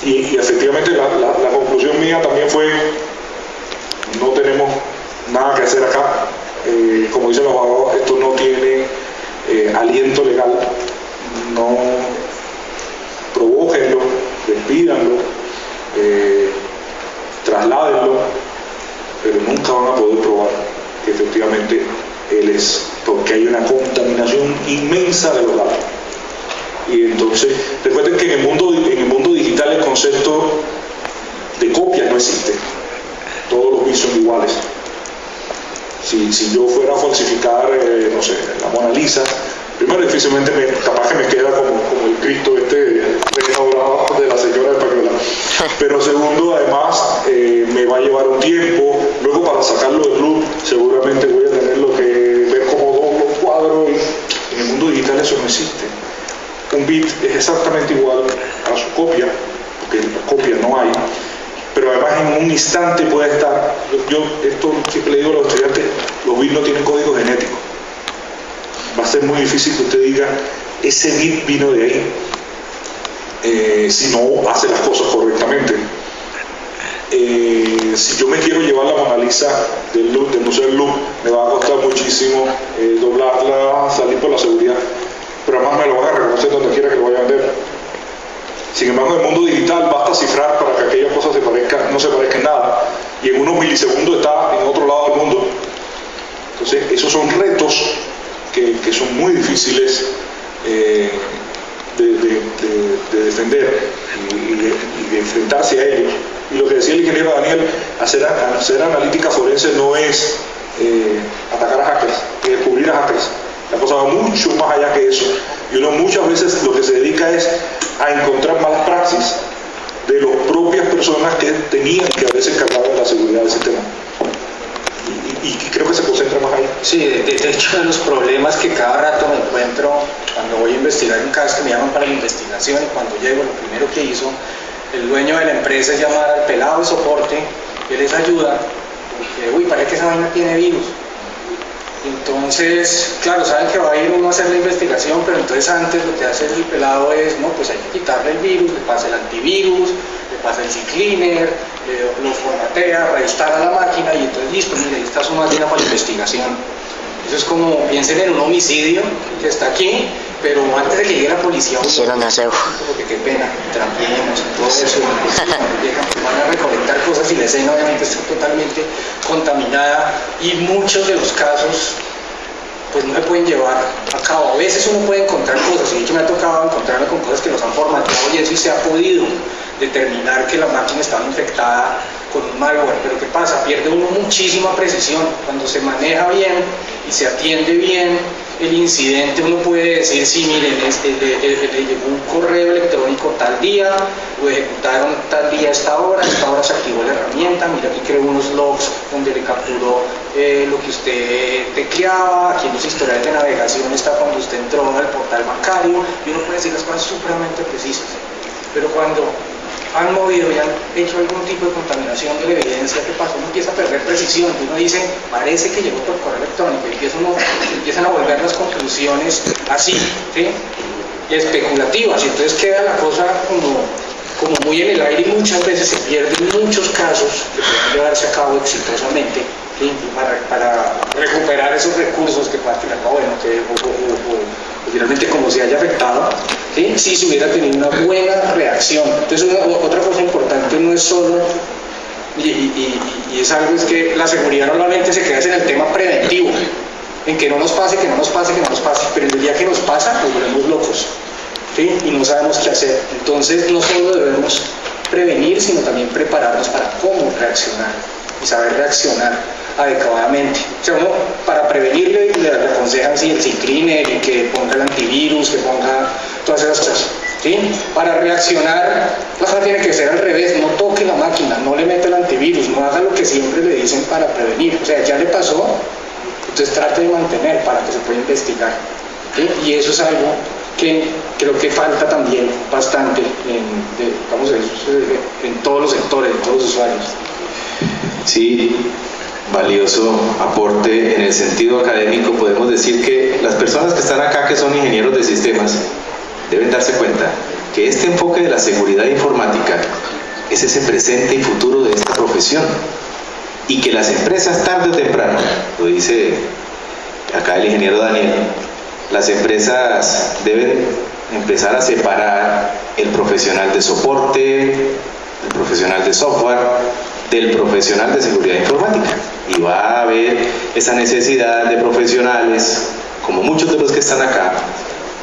Y efectivamente la conclusión mía también fue: no tenemos nada que hacer acá. Como dicen los abogados, esto no tiene aliento legal. No provóquenlo, despídanlo, trasládenlo, pero nunca van a poder probar que efectivamente él es, porque hay una contaminación inmensa de los datos. Y entonces, recuerden que en el mundo digital el concepto de copia no existe. Todos los bits son iguales. Si yo fuera a falsificar, no sé, la Mona Lisa, primero difícilmente capaz que me queda como el Cristo restaurado de la señora española, pero segundo, además me va a llevar un tiempo, luego para sacarlo del loop seguramente voy a tenerlo que ver como doblo cuadro, y en el mundo digital eso no existe. Un bit es exactamente igual a su copia, porque copia no hay, pero además en un instante puede estar, esto siempre le digo a los estudiantes, los bits no tienen código genético. Va a ser muy difícil que usted diga ese bit vino de ahí, si no hace las cosas correctamente. Si yo me quiero llevar la Mona Lisa del Museo del Louvre, me va a costar muchísimo doblarla, salir por la seguridad, pero además me lo van a reconocer donde quiera que lo vaya a vender. Sin embargo, en el mundo digital basta cifrar para que aquella cosa no se parezca en nada, y en unos milisegundos está en otro lado del mundo. Entonces, esos son retos que son muy difíciles de defender y de enfrentarse a ellos. Y lo que decía el ingeniero Daniel, hacer analítica forense no es atacar a hackers, ni descubrir a hackers. La cosa va mucho más allá que eso. Y uno muchas veces lo que se dedica es a encontrar malas praxis de las propias personas que tenían que haberse encargado de la seguridad del sistema. Y creo que se concentra más ahí. Sí, de hecho, de los problemas que cada rato me encuentro cuando voy a investigar un caso que me llaman para la investigación, y cuando llego, lo primero que hizo el dueño de la empresa es llamar al pelado de soporte, que les ayuda, porque, parece que esa vaina tiene virus. Entonces, claro, saben que va a ir uno a hacer la investigación, pero entonces antes lo que hace el pelado es, no, pues hay que quitarle el virus, le pasa el antivirus, le pasa el CCleaner, lo formatea, reinstala la máquina y entonces listo, mire, ahí está su máquina para la investigación. Eso es como, piensen en un homicidio que está aquí, pero antes de que llegue la policía, porque qué pena, tranquilos, todo eso, llegan, van a recolectar cosas y la escena obviamente está totalmente contaminada y muchos de los casos pues no se pueden llevar a cabo. A veces uno puede encontrar cosas, y de hecho me ha tocado encontrarme con cosas que los han formateado y eso, y se ha podido determinar que la máquina estaba infectada con un malware, pero ¿qué pasa? Pierde uno muchísima precisión. Cuando se maneja bien y se atiende bien el incidente, uno puede decir, sí, miren, le llegó un correo electrónico tal día, lo ejecutaron tal día a esta hora se activó la herramienta, mira, aquí creó unos logs donde le capturó lo que usted tecleaba, aquí en los historiales de navegación está cuando usted entró al portal bancario, y uno puede decir las cosas supremamente precisas. Pero cuando han movido y han hecho algún tipo de contaminación de la evidencia, ¿qué pasa? Uno empieza a perder precisión, y uno dice, parece que llegó por correo electrónico, y empiezan a volver las conclusiones así, ¿sí? Y especulativas, y entonces queda la cosa como muy en el aire, y muchas veces se pierden muchos casos que pueden llevarse a cabo exitosamente, ¿sí? Para recuperar esos recursos que puedan tener, o finalmente como se haya afectado, ¿sí? Si se hubiera tenido una buena reacción. Entonces otra cosa importante no es solo, y es algo, es que la seguridad normalmente se queda en el tema preventivo, en que no nos pase, pero en el día que nos pasa nos volvemos locos, ¿sí? Y no sabemos qué hacer. Entonces no solo debemos prevenir, sino también prepararnos para cómo reaccionar y saber reaccionar adecuadamente. O sea, uno para prevenirle le aconsejan el CCleaner y que ponga el antivirus, que ponga todas esas cosas, ¿sí? Para reaccionar, la cosa tiene que ser al revés, no toque la máquina, no le mete el antivirus, no haga lo que siempre le dicen para prevenir. O sea, ya le pasó, entonces trate de mantener para que se pueda investigar, ¿sí? Y eso es algo que creo que falta también bastante en todos los sectores, en todos los usuarios. Sí, valioso aporte. En el sentido académico podemos decir que las personas que están acá, que son ingenieros de sistemas, deben darse cuenta que este enfoque de la seguridad informática es ese presente y futuro de esta profesión, y que las empresas tarde o temprano, lo dice acá el ingeniero Daniel, las empresas deben empezar a separar el profesional de soporte, el profesional de software, del profesional de seguridad informática, y va a haber esa necesidad de profesionales, como muchos de los que están acá,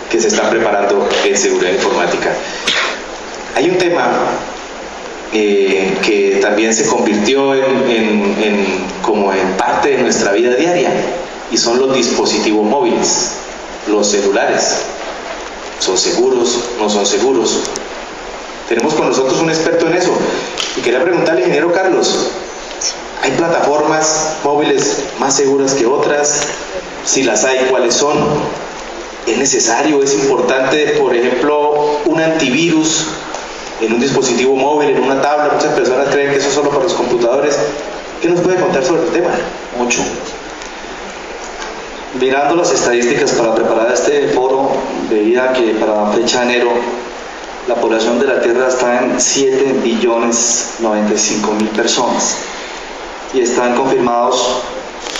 que se están preparando en seguridad informática. Hay un tema que también se convirtió como en parte de nuestra vida diaria, y son los dispositivos móviles, los celulares. ¿Son seguros? ¿No son seguros? Tenemos con nosotros un experto en eso, y quería preguntarle, ingeniero Carlos, ¿hay plataformas móviles más seguras que otras? Si las hay, ¿cuáles son? ¿Es necesario, es importante, por ejemplo, un antivirus en un dispositivo móvil, en una tabla? Muchas personas creen que eso es solo para los computadores. ¿Qué nos puede contar sobre el tema? Mucho. Mirando las estadísticas para preparar este foro, veía que para la fecha de enero la población de la Tierra está en 7.095.000 personas, y están confirmados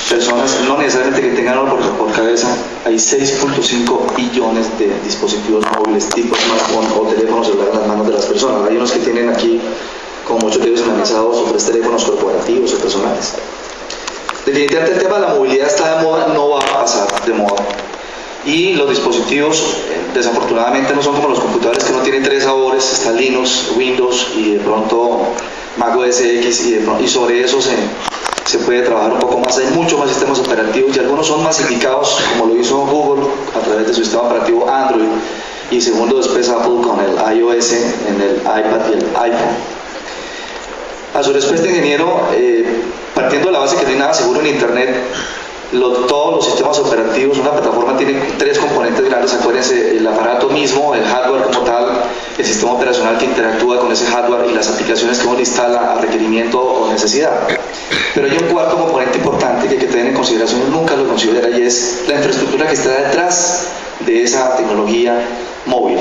personas, no necesariamente que tengan uno por cabeza, hay 6.5 billones de dispositivos móviles tipo smartphone o teléfonos celulares en las manos de las personas. Hay unos que tienen aquí, como muchos de ellos, analizados, otros teléfonos corporativos o personales. Definitivamente el tema de la movilidad está de moda, no va a pasar de moda. Y los dispositivos, desafortunadamente, no son como los computadores que no tienen 3 sabores, está Linux, Windows y de pronto Mac OS X, y sobre eso se puede trabajar un poco más. Hay muchos más sistemas operativos y algunos son masificados, como lo hizo Google a través de su sistema operativo Android, y segundo después Apple con el iOS en el iPad y el iPhone. A su respuesta, ingeniero, partiendo de la base que no hay nada seguro en Internet, todos los sistemas operativos, una plataforma tiene 3 componentes grandes, acuérdense, el aparato mismo, el hardware como tal, el sistema operacional que interactúa con ese hardware y las aplicaciones que uno instala a requerimiento o necesidad. Pero hay un cuarto componente importante que hay que tener en consideración, nunca lo considera, y es la infraestructura que está detrás de esa tecnología móvil.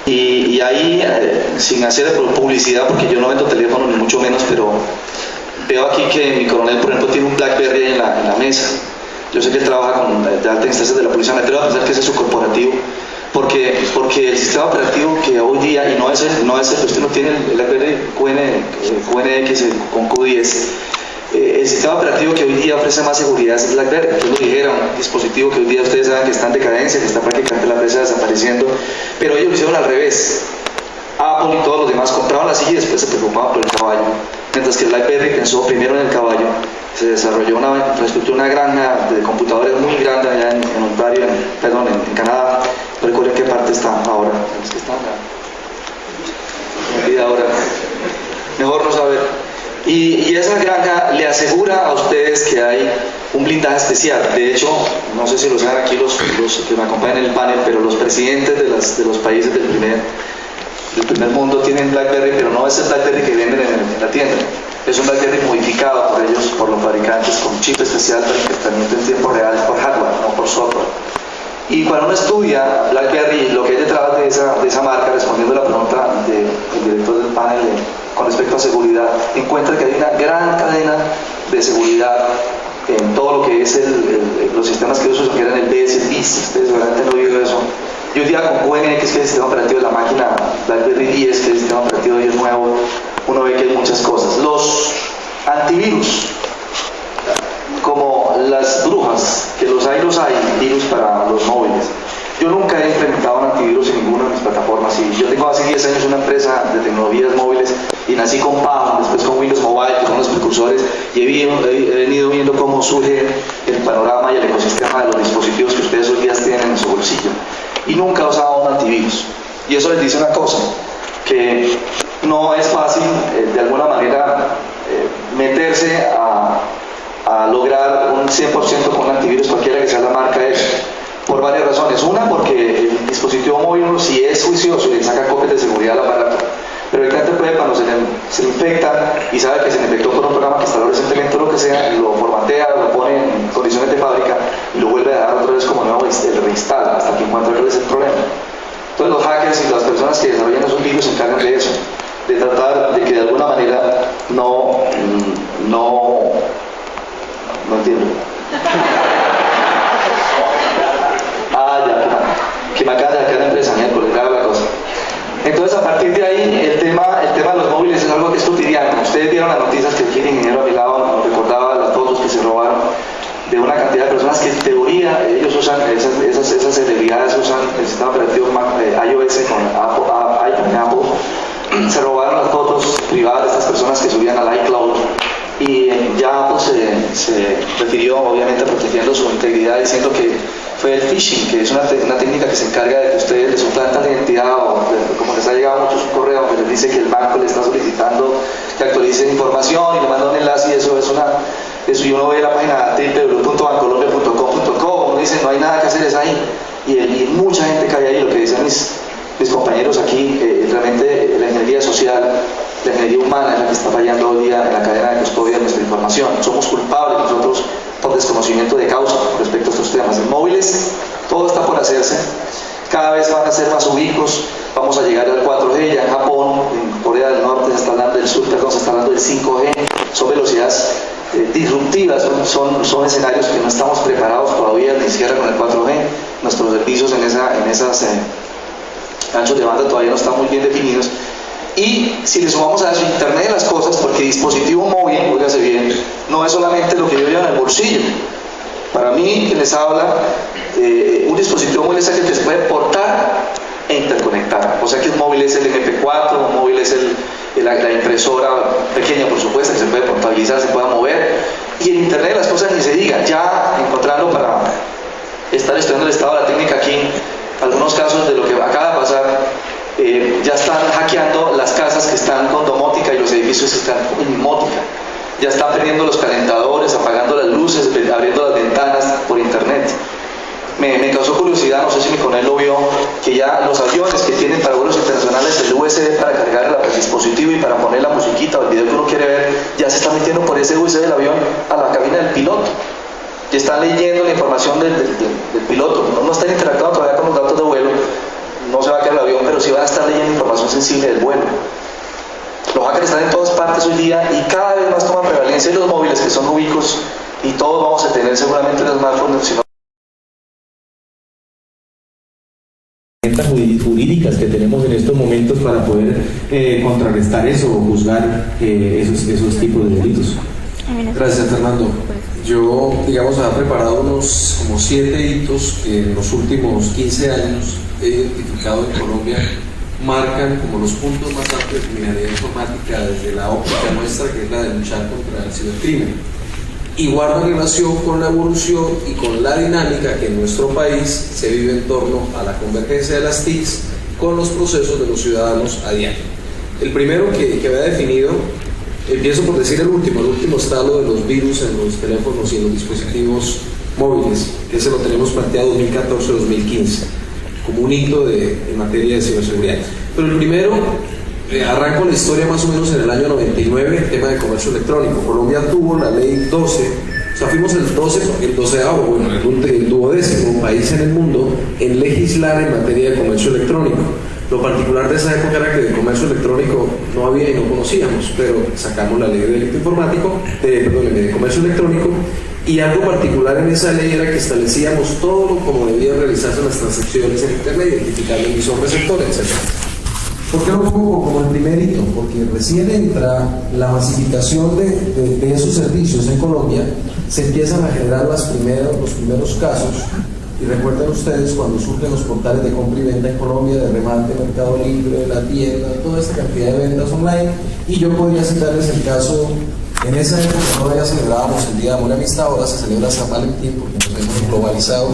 Y ahí, sin hacer publicidad, porque yo no vendo teléfono ni mucho menos, pero veo aquí que mi coronel, por ejemplo, tiene un BlackBerry en la mesa. Yo sé que él trabaja de alta instancia de la policía, me atrevo a pensar que ese es su corporativo, porque el sistema operativo que hoy día, y no es el usted no tiene el BlackBerry QNX con Q10, el sistema operativo que hoy día ofrece más seguridad es el BlackBerry. Yo lo dijera, un dispositivo que hoy día ustedes saben que está en decadencia, que está prácticamente la empresa desapareciendo, pero ellos lo hicieron al revés. Apple y todos los demás compraban la silla y después se preocupaban por el caballo, mientras que el BlackBerry pensó primero en el caballo. Se desarrolló una infraestructura, una granja de computadores muy grande allá en Ontario, en Canadá. No recuerdo en qué parte está ahora. ¿Es que está ahora? Mejor no saber. Y esa granja le asegura a ustedes que hay un blindaje especial. De hecho, no sé si lo saben aquí los que me acompañan en el panel, pero los presidentes de los países del primer mundo tienen BlackBerry, pero no es el BlackBerry que venden en la tienda. Es un BlackBerry modificado por ellos, por los fabricantes, con chip especial para encriptamiento en tiempo real, por hardware, no por software. Y cuando uno estudia BlackBerry, lo que hay detrás de esa marca, respondiendo a la pregunta del director del panel con respecto a seguridad, encuentra que hay una gran cadena de seguridad en todo lo que es los sistemas que ellos usan, que eran el BIS, ustedes seguramente no han oído eso. Y hoy día con QNX, que es el sistema operativo de la máquina, BlackBerry 10, que es el sistema operativo de ellos nuevo, uno ve que hay muchas cosas. Los antivirus, como las brujas, que los hay virus para los móviles. Yo nunca he implementado un antivirus en ninguna de mis plataformas. Y yo tengo hace 10 años una empresa de tecnologías móviles y nací con PAM, después con Windows Mobile, que son los precursores, y he venido viendo cómo surge el panorama y el ecosistema de los dispositivos que ustedes hoy día tienen en su bolsillo. Y nunca he usado un antivirus. Y eso les dice una cosa, que no es fácil de alguna manera meterse a lograr un 100% con un antivirus, cualquiera que sea la marca de eso, por varias razones. Una, porque el dispositivo móvil, si es juicioso y le saca copias de seguridad al aparato, pero el cliente puede, cuando se le infecta y sabe que se le infectó por un programa que instaló recientemente o lo que sea, lo formatea, lo pone en condiciones de fábrica y lo vuelve a dar otra vez como nuevo, el reinstala hasta que encuentre cuál es el problema. Entonces los hackers y las personas que desarrollan esos virus se encargan de eso, de tratar de que de alguna manera no entiendo. Que me acaba de sacar la empresa, miércoles, la cosa. Entonces, a partir de ahí, el tema de los móviles es algo que es cotidiano. Ustedes vieron las noticias que aquí el ingeniero a mi lado nos recordaba, las fotos que se robaron de una cantidad de personas que en teoría ellos usan, esas celebridades usan el sistema operativo iOS con iPhone y Apple. Se robaron las fotos privadas de estas personas que subían al iCloud. Y ya Apple se refirió, obviamente, protegiendo su integridad, diciendo que fue el phishing, que es una técnica que se encarga de que ustedes les suplantan la identidad, o como les ha llegado mucho su correo que les dice que el banco le está solicitando que actualicen información y le manda un enlace, y eso y uno ve la página www.bancolombia.com.co, uno dice no hay nada que hacer, es ahí, y mucha gente cae ahí. Lo que dicen mis compañeros aquí, realmente la ingeniería social, la ingeniería humana es la que está fallando hoy día en la cadena de custodia de nuestra información. Somos culpables nosotros por desconocimiento de causa respecto a estos temas. En móviles todo está por hacerse, cada vez van a ser más ubicuos, vamos a llegar al 4G, ya en Japón, en Corea del Norte se está hablando del sur, perdón, se está hablando del 5G, son velocidades disruptivas, son escenarios que no estamos preparados todavía, ni siquiera con el 4G. Nuestros servicios en esas anchos de banda todavía no están muy bien definidos. Y si le sumamos a eso Internet de las cosas, porque dispositivo móvil, óigase bien, no es solamente lo que yo llevo en el bolsillo. Para mí, que les habla, un dispositivo móvil es aquel que se puede portar e interconectar. O sea que un móvil es el MP4, un móvil es la impresora pequeña, por supuesto, que se puede portabilizar, se puede mover. Y el Internet de las cosas ni se diga, ya encontrando para estar estudiando el estado de la técnica aquí, algunos casos de lo que acaba de pasar, ya están hackeando las casas que están con domótica y los edificios que están con inmótica. Ya están perdiendo los calentadores, apagando las luces, abriendo las ventanas por internet. Me causó curiosidad, no sé si mi coronel lo vio, que ya los aviones que tienen para vuelos internacionales el USB para cargar el dispositivo y para poner la musiquita o el video que uno quiere ver, ya se está metiendo por ese USB del avión a la cabina del piloto. Y están leyendo la información del piloto. No están interactuando todavía con los datos de vuelo, no se va a caer el avión, pero sí van a estar leyendo información sensible del vuelo. Los hackers están en todas partes hoy día y cada vez más toman prevalencia en los móviles, que son ubicos, y todos vamos a tener seguramente los smartphones, sino jurídicas que tenemos en estos momentos para poder contrarrestar eso o juzgar esos tipos de delitos. Gracias, Fernando. Yo, digamos, he preparado unos como 7 hitos que en los últimos 15 años he identificado en Colombia, marcan como los puntos más altos de criminalidad informática desde la óptica nuestra, que es la de luchar contra el cibercrimen. Y guarda relación con la evolución y con la dinámica que en nuestro país se vive en torno a la convergencia de las TICs con los procesos de los ciudadanos a diario. El primero que me ha definido, empiezo por decir el último está lo de los virus en los teléfonos y en los dispositivos móviles, que ese lo tenemos planteado 2014-2015, como un hito en materia de ciberseguridad. Pero el primero, arranco la historia más o menos en el año 99, el tema de comercio electrónico. Colombia tuvo la ley 12, o sea, fuimos el 12avo, bueno, el 12º país en el mundo en legislar en materia de comercio electrónico. Lo particular de esa época era que de comercio electrónico no había y no conocíamos, pero sacamos la ley de delito informático, de comercio electrónico, y algo particular en esa ley era que establecíamos todo como debían realizarse las transacciones en Internet, identificando emisor, receptor, etc. ¿Por qué lo pongo como el primer hito? Porque recién entra la masificación de esos servicios en Colombia, se empiezan a generar los primeros casos. Y recuerden ustedes cuando surgen los portales de compra y venta en Colombia, de remate, Mercado Libre, la tienda, toda esta cantidad de ventas online. Y yo podría citarles el caso, en esa época todavía celebrábamos el Día de Amor y Amistad, ahora se celebra San Valentín porque nos hemos globalizado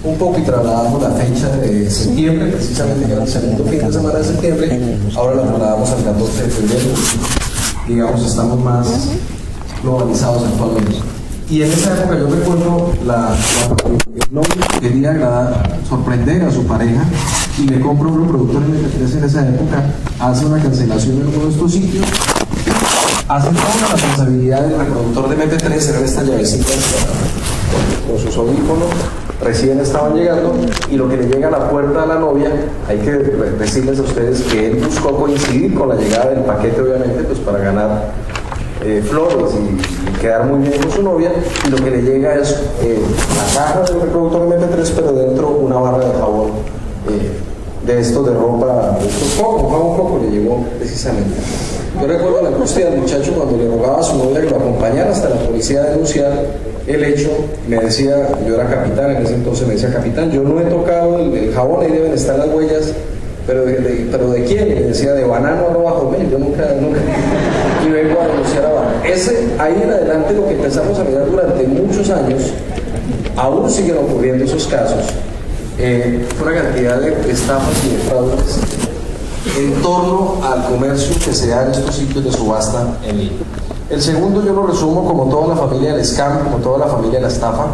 un poco y trasladamos la fecha de septiembre, precisamente que era el segundo fin de semana de septiembre, ahora la trasladamos al 14 de febrero. Digamos, estamos más globalizados actualmente. Y en esa época yo recuerdo el novio quería sorprender a su pareja y le compra un reproductor MP3 en esa época, hace una cancelación en uno de estos sitios, hace toda la responsabilidad del reproductor de MP3, eran estas llavecitas con sus audífonos, recién estaban llegando, y lo que le llega a la puerta a la novia, hay que decirles a ustedes que él buscó coincidir con la llegada del paquete, obviamente, pues para ganar flores y quedar muy bien con su novia, y lo que le llega es la caja del reproductor MP3, pero dentro una barra de jabón de estos de ropa, de estos poco le llegó precisamente. Yo recuerdo la angustia del muchacho cuando le rogaba a su novia que lo acompañara hasta la policía a denunciar el hecho. Me decía, yo era capitán en ese entonces, me decía: capitán, yo no he tocado el jabón, ahí deben estar las huellas. ¿Pero de quién? Y le decía: de Banano @mail, yo nunca, y vengo a denunciar a Banano. Ahí en adelante lo que empezamos a mirar durante muchos años, aún siguen ocurriendo esos casos, una cantidad de estafas y de fraudes en torno al comercio que se da en estos sitios de subasta en línea. El segundo yo lo resumo como toda la familia del scam, como toda la familia de la estafa,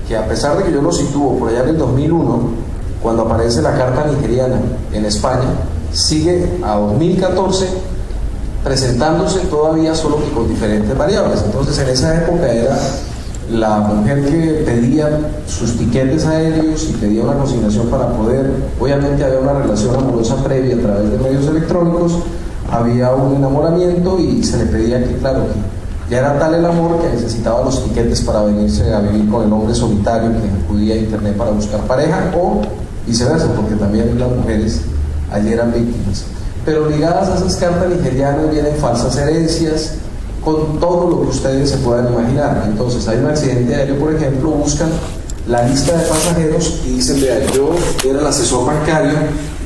que a pesar de que yo lo sitúo por allá en el 2001, cuando aparece la carta nigeriana en España, sigue a 2014 presentándose todavía, solo que con diferentes variables. Entonces en esa época era la mujer que pedía sus tiquetes aéreos y pedía una consignación para poder, obviamente había una relación amorosa previa a través de medios electrónicos, había un enamoramiento y se le pedía que, claro, que ya era tal el amor que necesitaba los tiquetes para venirse a vivir con el hombre solitario que acudía a internet para buscar pareja, o viceversa, porque también las mujeres allí eran víctimas. pero ligadas a esas cartas nigerianas vienen falsas herencias, con todo lo que ustedes se puedan imaginar. Entonces hay un accidente aéreo, por ejemplo, buscan la lista de pasajeros y dicen, vea, yo era el asesor bancario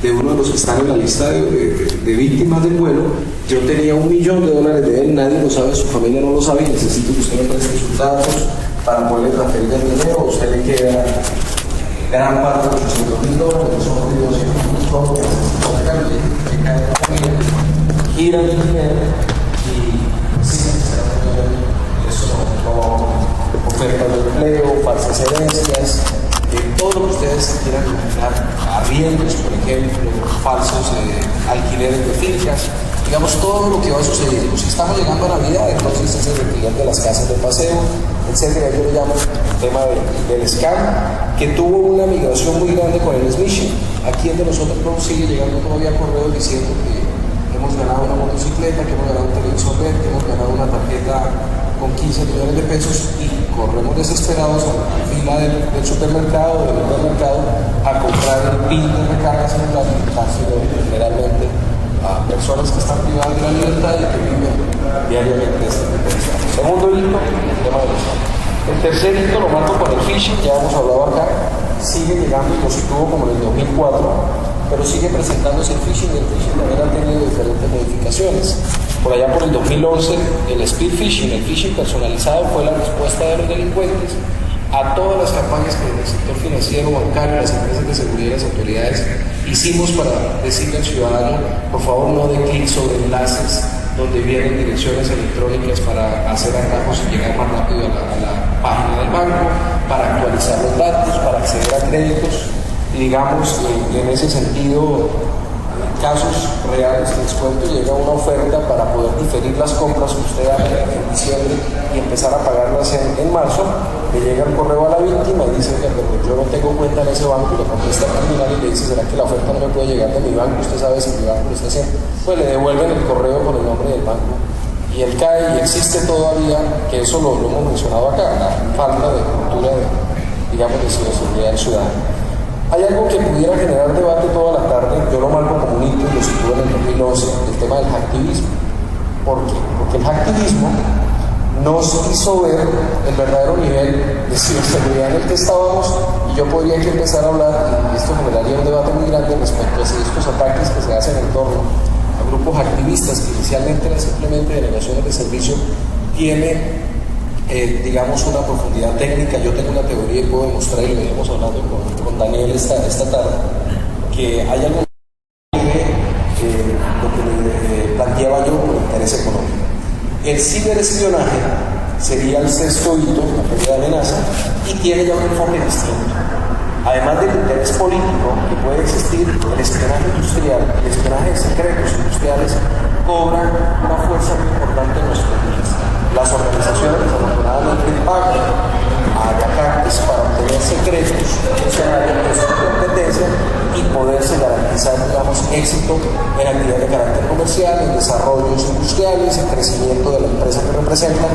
de uno de los que están en la lista de víctimas del vuelo, yo tenía $1 millón de él, nadie lo sabe, su familia no lo sabe, y necesito que usted me preste sus datos para poderle transferir el dinero, a usted le queda gran parte de los $800.000, que son $200.000, que cae en la familia, giran el dinero y siguen eso, ofertas de empleo, falsas herencias, todo lo que ustedes quieran imaginar, arriendos, por ejemplo, falsos alquileres de fincas, digamos, todo lo que va sucediendo. Si estamos llegando a Navidad, entonces es el alquiler de las casas de paseo, etcétera. Yo le llamo el tema del scam, que tuvo una migración muy grande con el smishing. Aquí el de nosotros no sigue llegando todavía correos diciendo que hemos ganado una motocicleta, que hemos ganado un televisor LED, que hemos ganado una tarjeta con 15 millones de pesos, y corremos desesperados a la fila del supermercado, del supermercado, a comprar el PIN de recarga celular y dárselo generalmente a personas que están privadas de la libertad y que viven diariamente este tipo de estado. Segundo hito, el tema de los estado. El tercer hito lo marco con el phishing, ya hemos hablado acá, sigue llegando y lo situó como en el 2004, pero sigue presentándose el phishing, y el phishing también ha tenido diferentes modificaciones. Por allá por el 2011, el speed phishing, el phishing personalizado, fue la respuesta de los delincuentes a todas las campañas que en el sector financiero, bancario, las empresas de seguridad y las autoridades hicimos para decirle al ciudadano, por favor no dé clic sobre enlaces donde vienen direcciones electrónicas para hacer atajos y llegar más rápido a la página del banco, para actualizar los datos, para acceder a créditos. Y digamos, en ese sentido, casos reales que les cuento, llega una oferta para poder diferir las compras que usted haga en diciembre y empezar a pagarlas en marzo. Le llega el correo a la víctima y dice, pero yo no tengo cuenta en ese banco, y le contesta al terminal y le dice, ¿será que la oferta no me puede llegar de mi banco? Usted sabe si mi banco lo está haciendo. Pues le devuelven el correo con el nombre del banco y él cae, y existe todavía, que eso lo hemos mencionado acá, la falta de cultura digamos, de ciberseguridad del ciudadano. Hay algo que pudiera generar debate toda la tarde, yo lo marco como un hito y lo sitúo en el 2011, el tema del hacktivismo. ¿Por qué? Porque el hacktivismo nos hizo ver el verdadero nivel de ciberseguridad en el que estábamos, y yo podría aquí empezar a hablar, y esto generaría un debate muy grande respecto a si estos ataques que se hacen en torno a grupos activistas que inicialmente eran simplemente delegaciones de servicio, tiene digamos una profundidad técnica. Yo tengo una teoría y puedo demostrar, y lo veníamos hablando con Daniel esta tarde, que hay algo que lo que le planteaba yo por interés económico. El ciberespionaje sería el sexto hito en materia de amenaza, y tiene ya un enfoque distinto. Además del interés político que puede existir, el espionaje industrial, el espionaje de secretos industriales cobra una fuerza muy importante en nuestros días. Las organizaciones desafortunadamente pagan a atacantes para obtener secretos funcionarios de su competencia y poderse garantizar, digamos, éxito en actividades de carácter comercial, en desarrollos industriales, en crecimiento de la empresa que representan.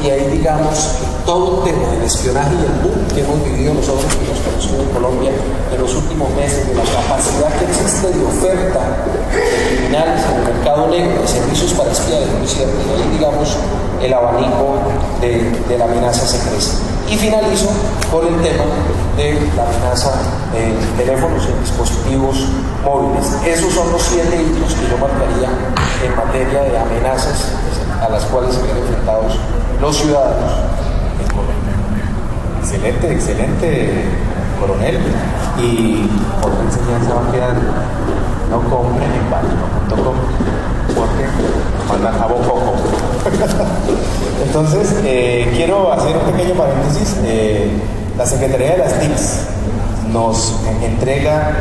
Y ahí, digamos, todo el tema del espionaje y el boom que hemos vivido nosotros, que hemos conocido en Colombia en los últimos meses, de la capacidad que existe de oferta de criminales en el mercado negro de servicios para espiar, es muy cierto. Y ahí, digamos, el abanico de la amenaza se crece. Y finalizo con el tema de la amenaza de teléfonos y dispositivos móviles. Esos son los 7 hitos que yo marcaría en materia de amenazas a las cuales se ven enfrentados los ciudadanos en Colombia. Excelente, coronel. Y otra enseñanza va a quedar: no compren en banco.com porque mandan a Bococo. Entonces, quiero hacer un pequeño paréntesis. La Secretaría de las TICs nos entrega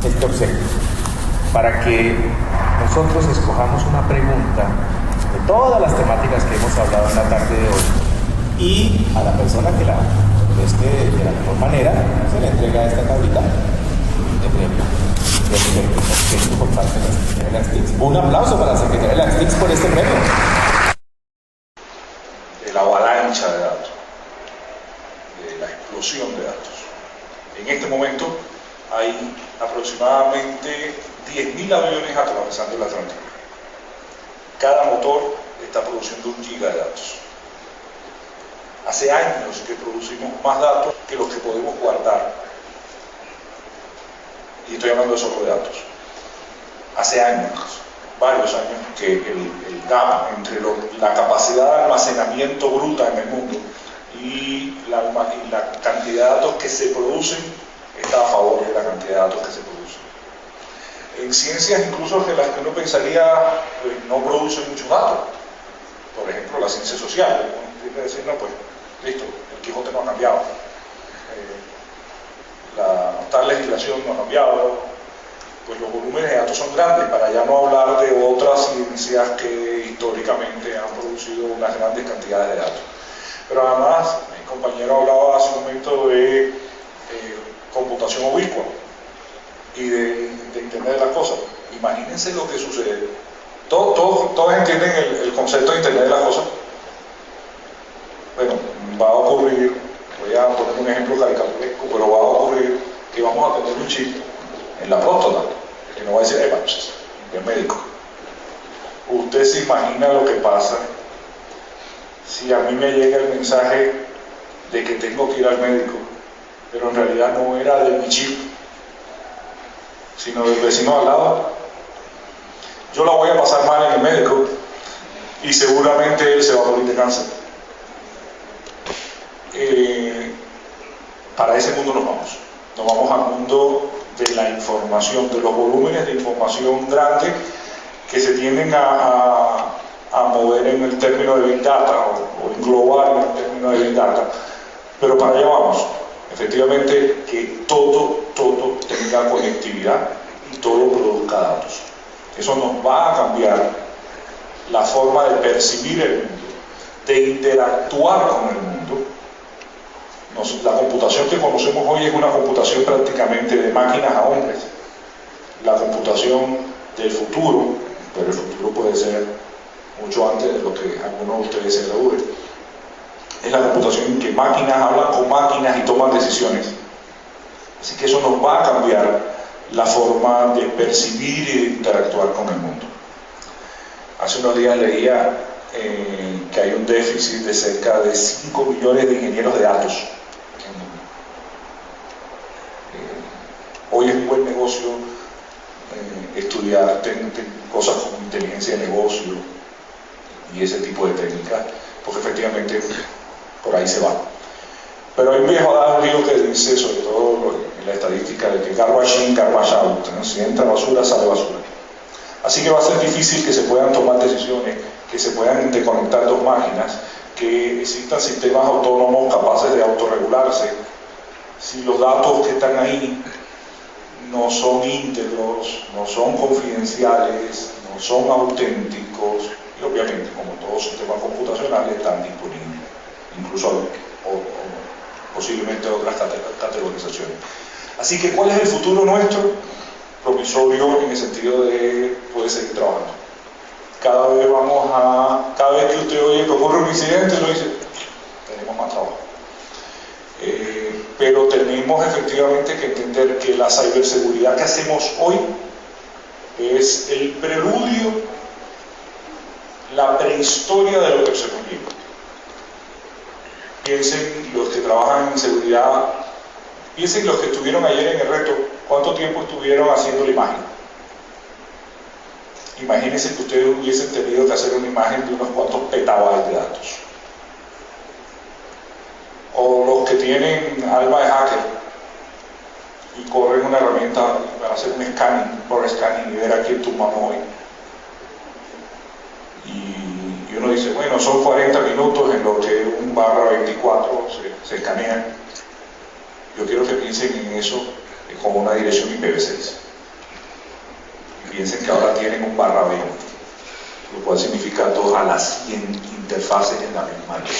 este obsequio para que nosotros escojamos una pregunta de todas las temáticas que hemos hablado en la tarde de hoy, y a la persona que la conteste de la mejor manera se le entrega esta tablita de premio. Un aplauso para la Secretaría de las TICs por este premio. De la avalancha de datos, de la explosión de datos. En este momento hay aproximadamente 10.000 aviones atravesando el Atlántico. Cada motor está produciendo 1 giga de datos. Hace años que producimos más datos que los que podemos guardar. Y estoy hablando solo de datos. Hace años, varios años, que el gap entre la capacidad de almacenamiento bruta en el mundo y la cantidad de datos que se producen está a favor de la cantidad de datos que se producen. En ciencias incluso que las que uno pensaría pues, no producen muchos datos. Por ejemplo, la ciencia social. Uno tiene que decir, no, pues, listo, el Quijote no ha cambiado. La legislación no ha cambiado. Pues los volúmenes de datos son grandes, para ya no hablar de otras ciencias que históricamente han producido unas grandes cantidades de datos. Pero además, mi compañero hablaba hace un momento de computación ubicua y de Internet de las cosas. Imagínense lo que sucede. Todos entienden el concepto de Internet de las cosas. Bueno, va a ocurrir, voy a poner un ejemplo caricaturesco, pero va a ocurrir que vamos a tener un chip en la próstata, que no va a decir que es médico. Usted se imagina lo que pasa si a mí me llega el mensaje de que tengo que ir al médico, pero en realidad no era de mi chip, sino del vecino al lado. Yo la voy a pasar mal en el médico y seguramente él se va a morir de cáncer. Para ese mundo nos vamos al mundo de la información, de los volúmenes de información grande que se tienden a mover en el término de Big Data o englobar en el término de Big Data, pero para allá vamos. Efectivamente, que todo tenga conectividad y todo produzca datos. Eso nos va a cambiar la forma de percibir el mundo, de interactuar con el mundo. La computación que conocemos hoy es una computación prácticamente de máquinas a hombres. La computación del futuro, pero el futuro puede ser mucho antes de lo que algunos de ustedes se gradúen, es la computación en que máquinas hablan con máquinas y toman decisiones. Así que eso nos va a cambiar la forma de percibir y de interactuar con el mundo. Hace unos días leía que hay un déficit de cerca de 5 millones de ingenieros de datos. Hoy es un buen negocio estudiar cosas como inteligencia de negocio y ese tipo de técnicas, porque efectivamente por ahí se va. Pero hay un viejo adagio que dice, sobre todo en la estadística, de que garbage in, garbage out, ¿no? Si entra basura, sale basura. Así que va a ser difícil que se puedan tomar decisiones, que se puedan interconectar dos máquinas, que existan sistemas autónomos capaces de autorregularse, si los datos que están ahí no son íntegros, no son confidenciales, no son auténticos, y obviamente, como todo sistema computacional, están disponibles, incluso o posiblemente otras categorizaciones. Así que, ¿cuál es el futuro nuestro? Promisorio en el sentido de poder seguir trabajando. Cada vez que usted oye que ocurre un incidente, lo dice, tenemos más trabajo. Pero tenemos efectivamente que entender que la ciberseguridad que hacemos hoy es el preludio, la prehistoria de lo que se nos viene. Piensen los que trabajan en seguridad, piensen los que estuvieron ayer en el reto, ¿cuánto tiempo estuvieron haciendo la imagen? Imagínense que ustedes hubiesen tenido que hacer una imagen de unos cuantos petabytes de datos. O los que tienen alma de hacker y corren una herramienta para hacer un scanning, por scanning y ver a quién tumbamos hoy. Y uno dice, bueno, son 40 minutos en lo que un /24 se escanea. Yo quiero que piensen en eso como una dirección IPv6. Y piensen que ahora tienen un /20, lo cual significa 2 a las 100 interfaces en la misma red.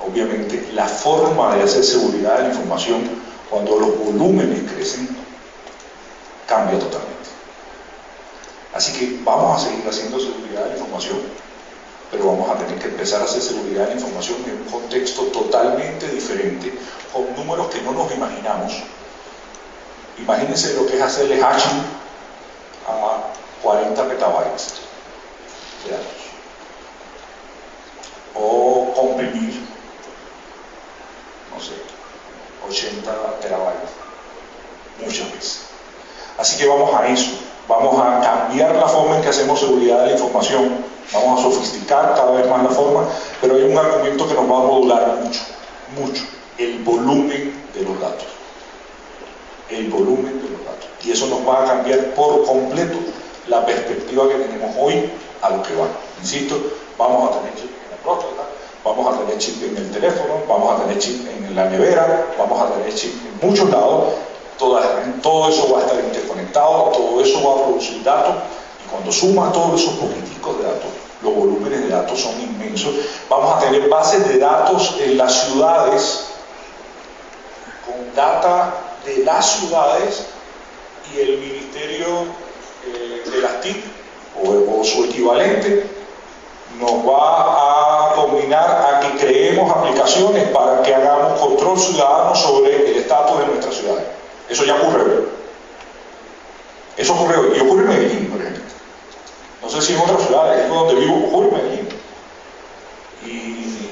Obviamente, la forma de hacer seguridad de la información, cuando los volúmenes crecen, cambia totalmente. Así que vamos a seguir haciendo seguridad de la información, pero vamos a tener que empezar a hacer seguridad de la información en un contexto totalmente diferente, con números que no nos imaginamos, Imagínense lo que es hacerle hashing a 40 petabytes de datos. O comprimir, no sé, 80 terabytes. Muchas veces. Así que vamos a eso. Vamos a cambiar la forma en que hacemos seguridad de la información. Vamos a sofisticar cada vez más la forma, pero hay un argumento que nos va a modular mucho. El volumen de los datos. El volumen de los datos. Y eso nos va a cambiar por completo la perspectiva que tenemos hoy a lo que va. Insisto, vamos a tener chip en la próstata, vamos a tener chip en el teléfono, vamos a tener chip en la nevera, vamos a tener chip en muchos lados. Todo eso va a estar interconectado, todo eso va a producir datos, y cuando suma todos esos poquiticos de datos, los volúmenes de datos son inmensos. Vamos a tener bases de datos en las ciudades, con data de las ciudades, y el Ministerio de las TIC o su equivalente nos va a combinar a que creemos aplicaciones para que hagamos control ciudadano sobre el estatus de nuestras ciudades. Eso ya ocurre hoy. Eso ocurre hoy. Y ocurre en Medellín, por ejemplo. No sé si en otras ciudades, es donde vivo, ocurre en Medellín.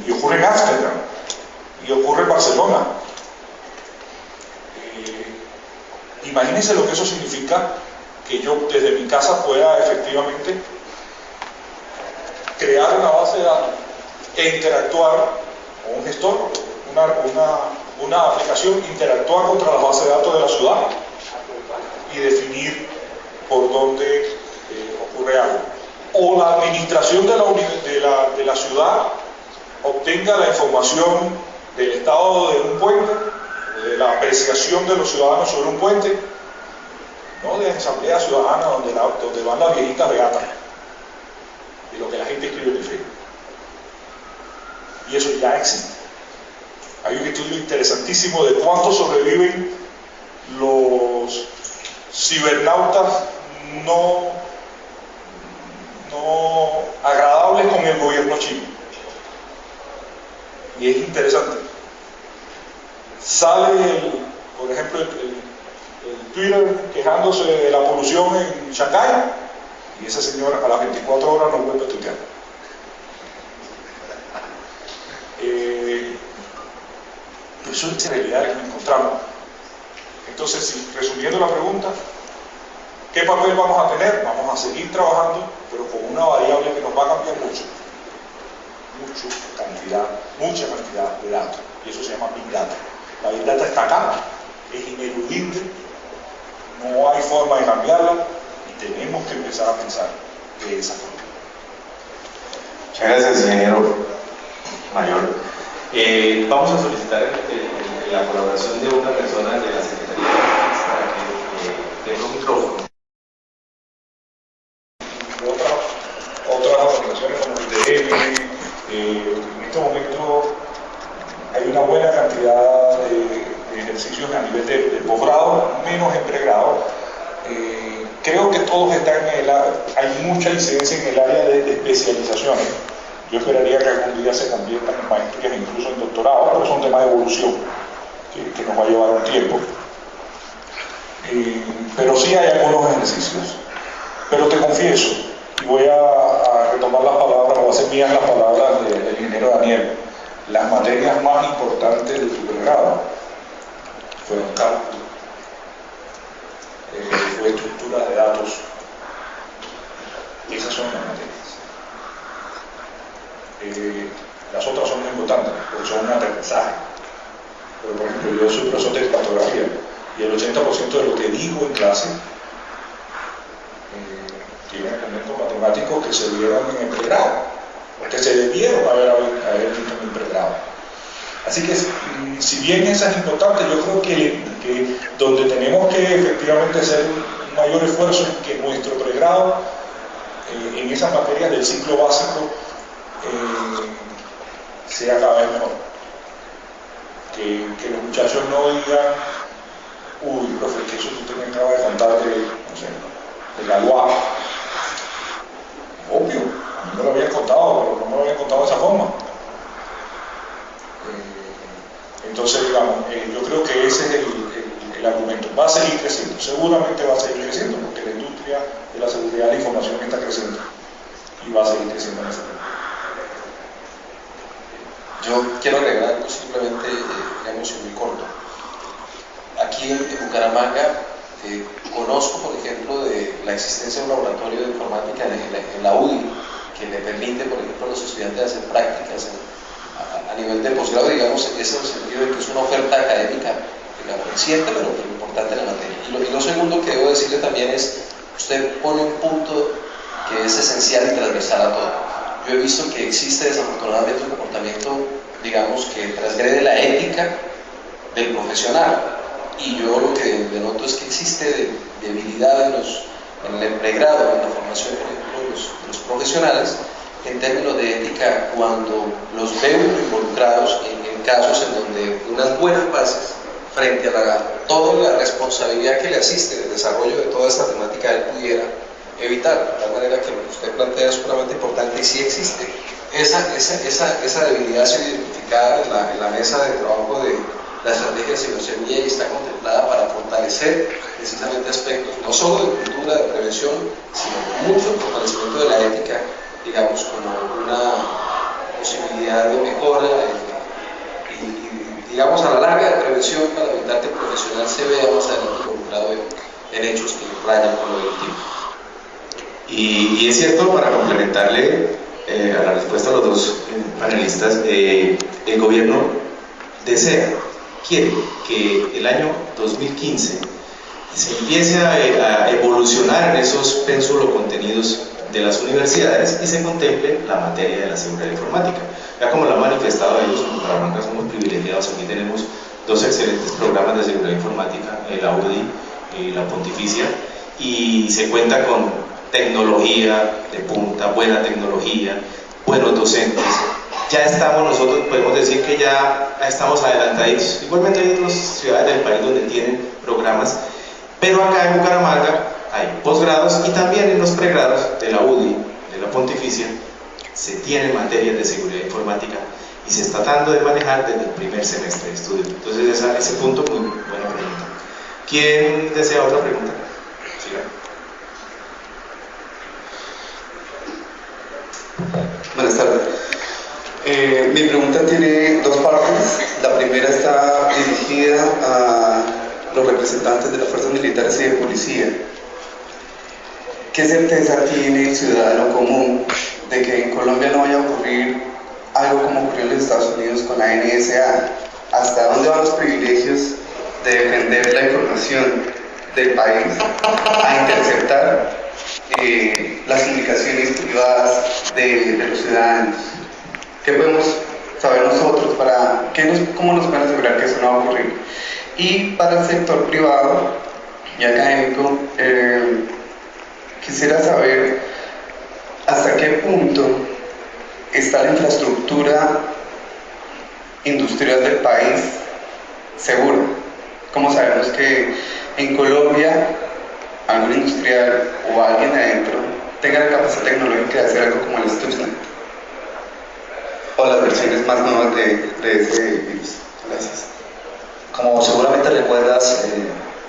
Y ocurre en Ámsterdam. Y ocurre en Barcelona. Imagínense lo que eso significa, que yo desde mi casa pueda efectivamente crear una base de datos e interactuar con un gestor, una aplicación, interactuar contra la base de datos de la ciudad y definir por dónde ocurre algo. O la administración de la ciudad obtenga la información del estado de un puente, de la apreciación de los ciudadanos sobre un puente, no de asamblea ciudadana donde van las viejitas regatas, de lo que la gente escribe en el Facebook. Y eso ya existe. Hay un estudio interesantísimo de cuánto sobreviven los cibernautas no agradables con el gobierno chino. Y es interesante. Sale, por ejemplo, el Twitter quejándose de la polución en Shanghái, y ese señor a las 24 horas no vuelve a tuitear. Eso es realidad que nos encontramos. Entonces, resumiendo la pregunta, ¿qué papel vamos a tener? Vamos a seguir trabajando, pero con una variable que nos va a cambiar mucha cantidad de datos, y eso se llama Big Data. La Big Data está acá, es ineludible, no hay forma de cambiarla, y tenemos que empezar a pensar de esa forma. Muchas gracias, ingeniero mayor. Vamos a solicitar la colaboración de una persona de la Secretaría para que tenga un micrófono. Otras organizaciones como el DGM, en este momento hay una buena cantidad de ejercicios a nivel de posgrado, menos en pregrado. Creo que todos están hay mucha incidencia en el área de especializaciones. Yo esperaría que algún día se conviertan en maestrías, incluso en doctorado, pero es un tema de evolución que nos va a llevar un tiempo. Pero sí hay algunos ejercicios. Pero te confieso, y voy a retomar las palabras, o a hacer mías las palabras del ingeniero Daniel, las materias más importantes de tu pregrado fueron cálculo, fue estructura de datos. Esas son las materias. Las otras son muy importantes, porque son un aterrizaje. Pero, por ejemplo, yo soy profesor de cartografía, y el 80% de lo que digo en clase tiene elementos matemáticos que se vieron en el pregrado, o que se debieron haber visto en el pregrado. Así que, si bien esa es importante, yo creo que donde tenemos que efectivamente hacer un mayor esfuerzo es que nuestro pregrado, en esas materias del ciclo básico, sea cada vez mejor. Que los muchachos no digan, uy, profe, que eso que usted me acaba de contar de Galois. Obvio, a mí me lo habían contado, pero no me lo habían contado de esa forma. Entonces, digamos, yo creo que ese es el argumento. Va a seguir creciendo, seguramente va a seguir creciendo, porque la industria de la seguridad de la información está creciendo y va a seguir creciendo en ese tema. Yo quiero agregar algo simplemente, digamos, muy corto. Aquí en Bucaramanga conozco, por ejemplo, de la existencia de un laboratorio de informática en la UDI que le permite, por ejemplo, a los estudiantes hacer prácticas a nivel de posgrado, digamos, ese es el sentido de que es una oferta académica, digamos, reciente, pero importante en la materia. Y lo segundo que debo decirle también es, usted pone un punto que es esencial y transversal a todo. Yo he visto que existe desafortunadamente un comportamiento, digamos, que transgrede la ética del profesional. Y yo lo que denoto es que existe debilidad en el pregrado, en la formación, por ejemplo, de los profesionales, en términos de ética, cuando los veo involucrados en casos en donde unas buenas bases frente a toda la responsabilidad que le asiste del desarrollo de toda esta temática él pudiera evitar, de tal manera que lo que usted plantea es sumamente importante y sí existe. Esa debilidad ha sido identificada en la mesa de trabajo de la estrategia de ciberseguridad y está contemplada para fortalecer precisamente aspectos no solo de cultura, de prevención, sino mucho fortalecimiento de la ética, digamos, como una posibilidad de mejora y digamos, a la larga de prevención para evitar que el profesional se vea más adelante involucrado en hechos que rayan con lo delictivo. Y es cierto, para complementarle a la respuesta a los dos panelistas, el gobierno quiere que el año 2015 se empiece a evolucionar en esos pénsulos contenidos de las universidades y se contemple la materia de la seguridad informática. Ya como lo han manifestado ellos, en Bucaramanga somos privilegiados, aquí tenemos dos excelentes programas de seguridad informática, la UDI y la Pontificia, y se cuenta con tecnología de punta, buena tecnología, buenos docentes. Ya estamos, nosotros podemos decir que ya estamos adelantaditos. Igualmente hay otras ciudades del país donde tienen programas, pero acá en Bucaramanga hay posgrados y también en los pregrados de la UDI, de la Pontificia, se tienen materias de seguridad informática y se está tratando de manejar desde el primer semestre de estudio. Entonces ese punto, muy buena pregunta. ¿Quién desea otra pregunta? Sí, buenas tardes. Mi pregunta tiene dos partes. La primera está dirigida a los representantes de las fuerzas militares y de policía. ¿Qué certeza tiene el ciudadano común de que en Colombia no vaya a ocurrir algo como ocurrió en los Estados Unidos con la NSA? ¿Hasta dónde van los privilegios de defender la información del país a interceptar las comunicaciones privadas de los ciudadanos? ¿Qué podemos saber nosotros? ¿Cómo nos pueden asegurar que eso no va a ocurrir? Y para el sector privado y académico, quisiera saber hasta qué punto está la infraestructura industrial del país segura. ¿Cómo sabemos que en Colombia algún industrial o alguien adentro tenga la capacidad tecnológica de hacer algo como el Stuxnet o las versiones más nuevas de ese virus? Gracias. Como seguramente recuerdas,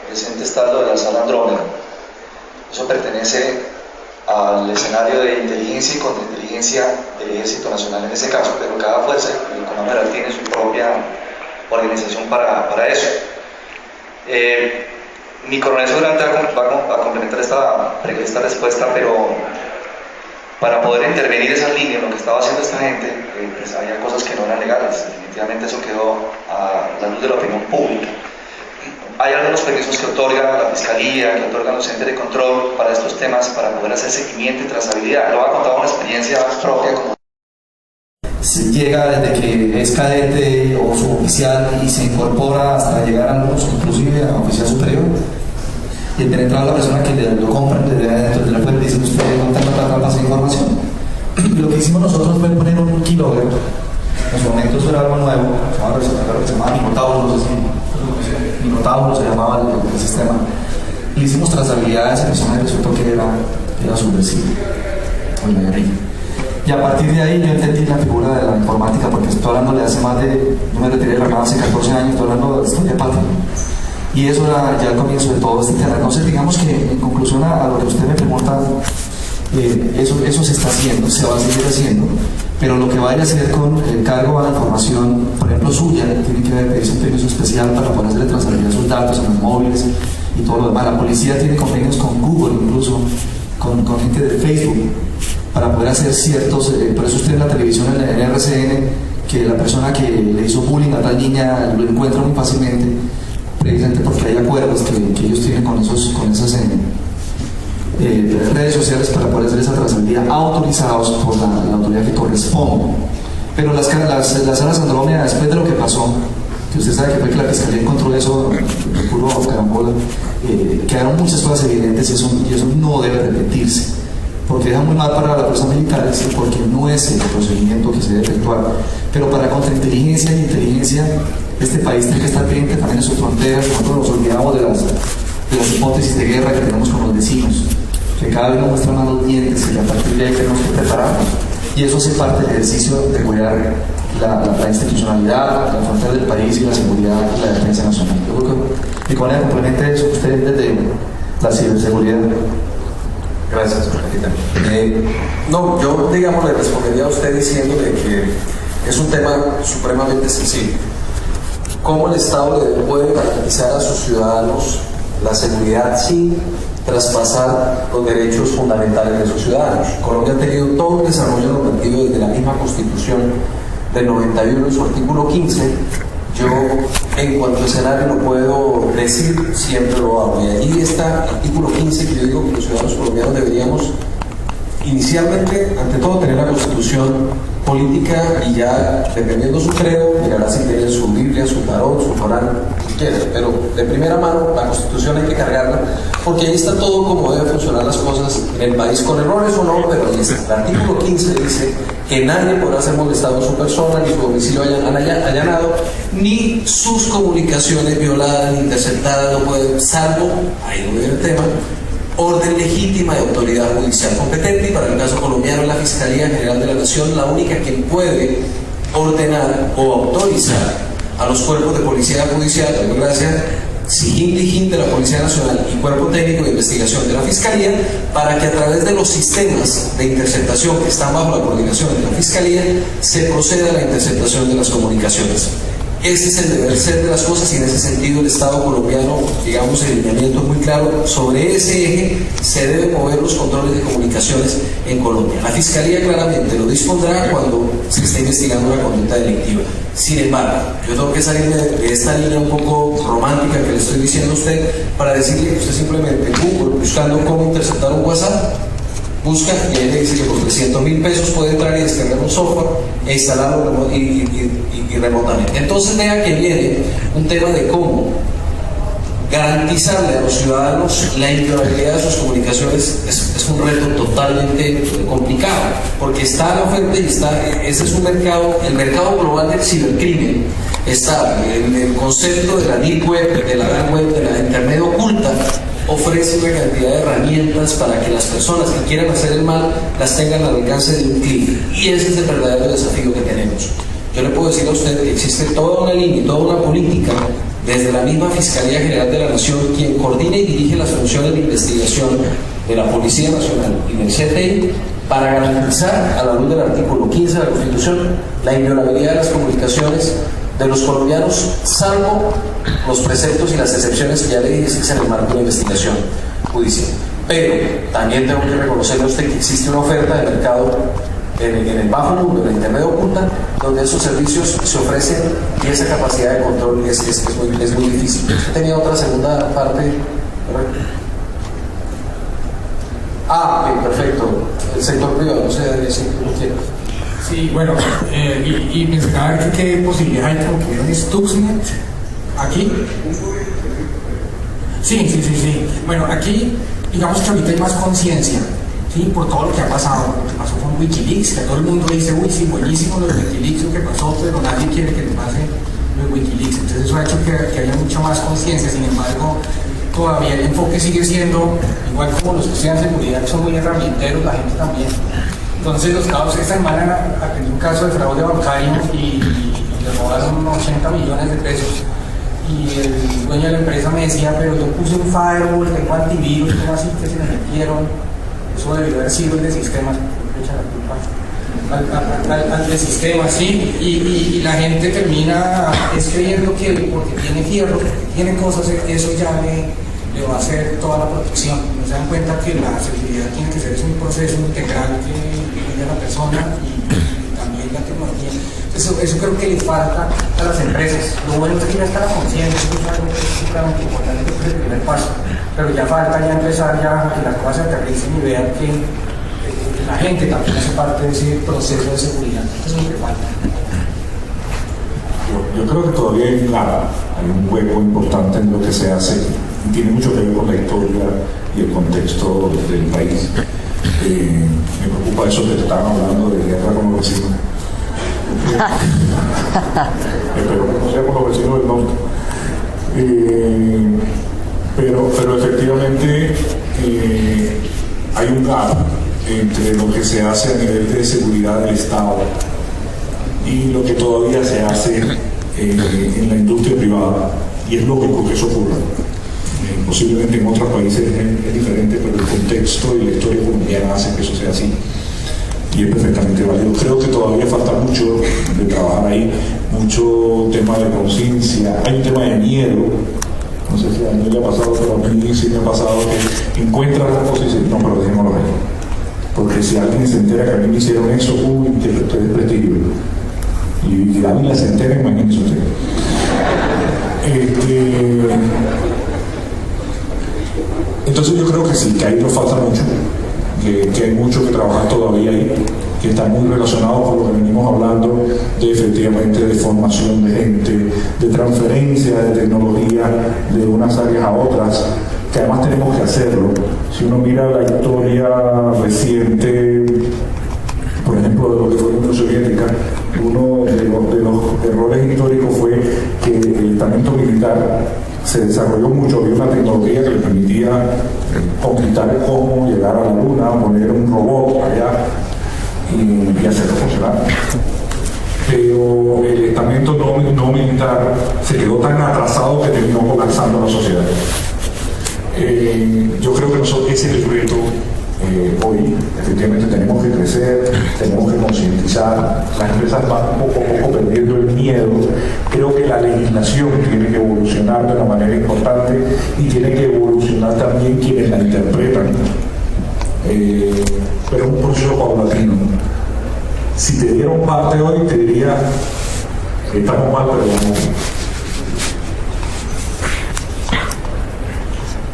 presente está lo de la sala Andrómeda. Eso pertenece al escenario de inteligencia y contrainteligencia del Ejército Nacional en ese caso, pero cada fuerza y Comando General tiene su propia organización para eso. Mi coronel seguramente va a complementar esta respuesta, pero para poder intervenir esa línea en lo que estaba haciendo esta gente, pues había cosas que no eran legales. Definitivamente eso quedó a la luz de la opinión pública. Hay algunos permisos que otorga la Fiscalía, que otorgan los entes de control para estos temas, para poder hacer seguimiento y trazabilidad. Lo voy a contar una experiencia propia. Se llega desde que es cadete o suboficial y se incorpora hasta llegar a algunos, inclusive a oficial superior. Y el penetrar a la persona que lo compra desde adentro de la fuente dice: usted no tenga para pasar información. Lo que hicimos nosotros fue poner un kilógrafo. En su momento eso era algo nuevo, se llamaba Minotauro, no sé si Minotauro se llamaba el sistema. Y hicimos trazabilidad de esa persona y resultó que era subversivo, o la guerrilla. Y a partir de ahí yo entendí la figura de la informática, porque estoy hablando de hace más de, yo me retiré de la cama hace 14 años, estoy hablando de historia patria. Y eso era ya el comienzo de todo este tema. Entonces, digamos que en conclusión a lo que usted me pregunta, eso se está haciendo, se va a seguir haciendo, pero lo que vaya a hacer con el cargo a la información, por ejemplo suya, tiene que pedirse un permiso especial para poder hacerle transferir sus datos en los móviles y todo lo demás. La policía tiene convenios con Google, incluso con gente de Facebook, para poder hacer ciertos, por eso usted en la televisión, en RCN, que la persona que le hizo bullying a tal niña lo encuentra muy fácilmente, precisamente porque hay acuerdos que ellos tienen con esas redes sociales para poder hacer esa trazabilidad, autorizados por la autoridad que corresponde. Pero las salas Andrómeda, después de lo que pasó, que usted sabe que fue que la Fiscalía encontró eso de puro carambola, quedaron muchas cosas evidentes y eso no debe repetirse, porque deja muy mal para las fuerzas militares, porque no es el procedimiento que se debe efectuar. Pero para contrainteligencia y inteligencia, este país tiene que estar pendiente también de sus fronteras. Nosotros nos olvidamos de las hipótesis de guerra que tenemos con los vecinos, que cada vez nos muestran más los dientes y a partir de ahí tenemos que prepararnos. Y eso hace parte del ejercicio de cuidar la institucionalidad, la frontera del país y la seguridad y la defensa nacional. Yo creo que, y con el complemento de eso, usted desde la ciberseguridad. Gracias, no, yo digamos le respondería a usted diciéndole que es un tema supremamente sensible. ¿Cómo el Estado le puede garantizar a sus ciudadanos la seguridad sin traspasar los derechos fundamentales de sus ciudadanos? Colombia ha tenido todo un desarrollo normativo desde la misma Constitución del 91 en su artículo 15. Yo, en cuanto a escenario, lo puedo decir, siempre lo hago. Y allí está el artículo 15, que yo digo que los ciudadanos colombianos deberíamos, inicialmente, ante todo, tener la Constitución política y ya, dependiendo su credo, mirará si tienen su Biblia, su tarot, su Corán, si quieren. Pero de primera mano, la Constitución hay que cargarla, porque ahí está todo como deben funcionar las cosas en el país, con errores o no, pero ahí está. El artículo 15 dice que nadie podrá ser molestado en su persona, ni su domicilio allanado, ni sus comunicaciones violadas, ni interceptadas, no pueden, salvo, ahí no viene el tema, orden legítima de autoridad judicial competente. Y para el caso colombiano, la Fiscalía General de la Nación, la única que puede ordenar o autorizar a los cuerpos de policía judicial, SIGIN de la Policía Nacional y Cuerpo Técnico de Investigación de la Fiscalía, para que a través de los sistemas de interceptación que están bajo la coordinación de la Fiscalía se proceda a la interceptación de las comunicaciones. Ese es el deber ser de las cosas, y en ese sentido el Estado colombiano, digamos, el lineamiento es muy claro. Sobre ese eje se deben mover los controles de comunicaciones en Colombia. La Fiscalía claramente lo dispondrá cuando se esté investigando una conducta delictiva. Sin embargo, yo tengo que salir de esta línea un poco romántica que le estoy diciendo a usted para decirle que usted simplemente en Google, buscando cómo interceptar un WhatsApp, busca y ahí le dice que por 300.000 pesos puede entrar y descargar un software e instalarlo y remotamente. Entonces vea que viene un tema de cómo garantizarle a los ciudadanos la inviolabilidad de sus comunicaciones. Es un reto totalmente complicado, porque está la oferta y ese es un mercado, el mercado global del cibercrimen. Está el concepto de la deep web, de la dark web, de la internet oculta. Ofrece una cantidad de herramientas para que las personas que quieran hacer el mal las tengan al alcance de un clic, y ese es el verdadero desafío que tenemos. Yo le puedo decir a usted que existe toda una línea y toda una política desde la misma Fiscalía General de la Nación, quien coordina y dirige las funciones de investigación de la Policía Nacional y del CTI, para garantizar, a la luz del artículo 15 de la Constitución, la inviolabilidad de las comunicaciones de los colombianos, salvo los preceptos y las excepciones que ya le dije en el marco de investigación judicial. Pero también tengo que reconocerle a usted que existe una oferta de mercado en el bajo mundo, en la internet oculta, donde esos servicios se ofrecen y esa capacidad de control es muy difícil. Usted tenía otra segunda parte, ¿verdad? Bien, perfecto. El sector privado, no sé si lo quiero. Sí, bueno, y mencionaba que qué posibilidad hay como que hubiera un Stuxnet aquí. Sí. Bueno, aquí digamos que ahorita hay más conciencia, ¿sí? Por todo lo que ha pasado, lo que pasó con Wikileaks, que todo el mundo dice, uy, sí, buenísimo lo de Wikileaks, lo que pasó, pero nadie quiere que le pase lo de Wikileaks. Entonces eso ha hecho que haya mucha más conciencia. Sin embargo, todavía el enfoque sigue siendo, igual como los que estudian seguridad, que son muy herramienteros, la gente también. Entonces los cabos esta semana atendió un caso de fraude bancario y le robaron unos 80 millones de pesos. Y dueño de la empresa me decía, pero yo puse un firewall, tengo antivirus, ¿cómo así que se me metieron? Eso debió haber sido el de sistemas, le echa la culpa al de sistemas, ¿sí? Y la gente termina creyendo que porque tiene fierro, porque tiene cosas, eso ya le va a hacer toda la protección. No se dan cuenta que la seguridad tiene que ser un proceso integral que incluye a la persona y también la tecnología. Eso creo que le falta a las empresas. Lo bueno es que ya está la conciencia, eso es algo sumamente importante, que es el primer paso. Pero ya falta ya empezar ya a que las cosas se aterricen y vean que la gente también hace parte de ese proceso de seguridad. Eso es lo que falta. Yo creo que todavía hay un hueco importante en lo que se hace y tiene mucho que ver con la historia y el contexto del país. Me preocupa eso que te estaban hablando de guerra con los vecinos. Espero que no sea con los vecinos del norte. Pero efectivamente hay un gap entre lo que se hace a nivel de seguridad del Estado y lo que todavía se hace en la industria privada, y es lógico que eso ocurra. Posiblemente en otros países es diferente, pero el contexto y la historia colombiana hace que eso sea así, y es perfectamente válido. Creo que todavía falta mucho de trabajar ahí, mucho tema de conciencia, hay un tema de miedo. No sé si a mí le ha pasado, pero a mí sí me ha pasado que encuentras las cosas y dices, no, pero dejémoslo ahí. Porque si alguien se entera que a mí me hicieron eso, que estoy de prestigio. Y alguien se entera, imagínense usted. Entonces yo creo que sí, que ahí nos falta mucho, que hay mucho que trabajar todavía ahí, que está muy relacionado con lo que venimos hablando de efectivamente de formación de gente, de transferencia de tecnología de unas áreas a otras, que además tenemos que hacerlo. Si uno mira la historia reciente, por ejemplo, de lo que fue la Unión Soviética, uno de los errores históricos fue que el estamento militar se desarrolló mucho, había una tecnología que le permitía conquistar el cosmos, llegar a la luna, poner un robot allá y hacerlo funcionar. Pero el estamento no militar se quedó tan atrasado que terminó colapsando la sociedad. Yo creo que ese es el reto hoy. Efectivamente tenemos que crecer, tenemos que concientizar, las empresas van poco a poco perdiendo el miedo. Creo que la legislación tiene que evolucionar de una manera importante y tiene que evolucionar también quienes la interpretan, pero es un proceso paulatino. Si te dieron parte hoy, te diría que estamos mal, pero vamos bien.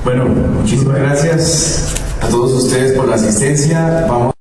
Bueno, muchísimas gracias a todos ustedes por la asistencia. Vamos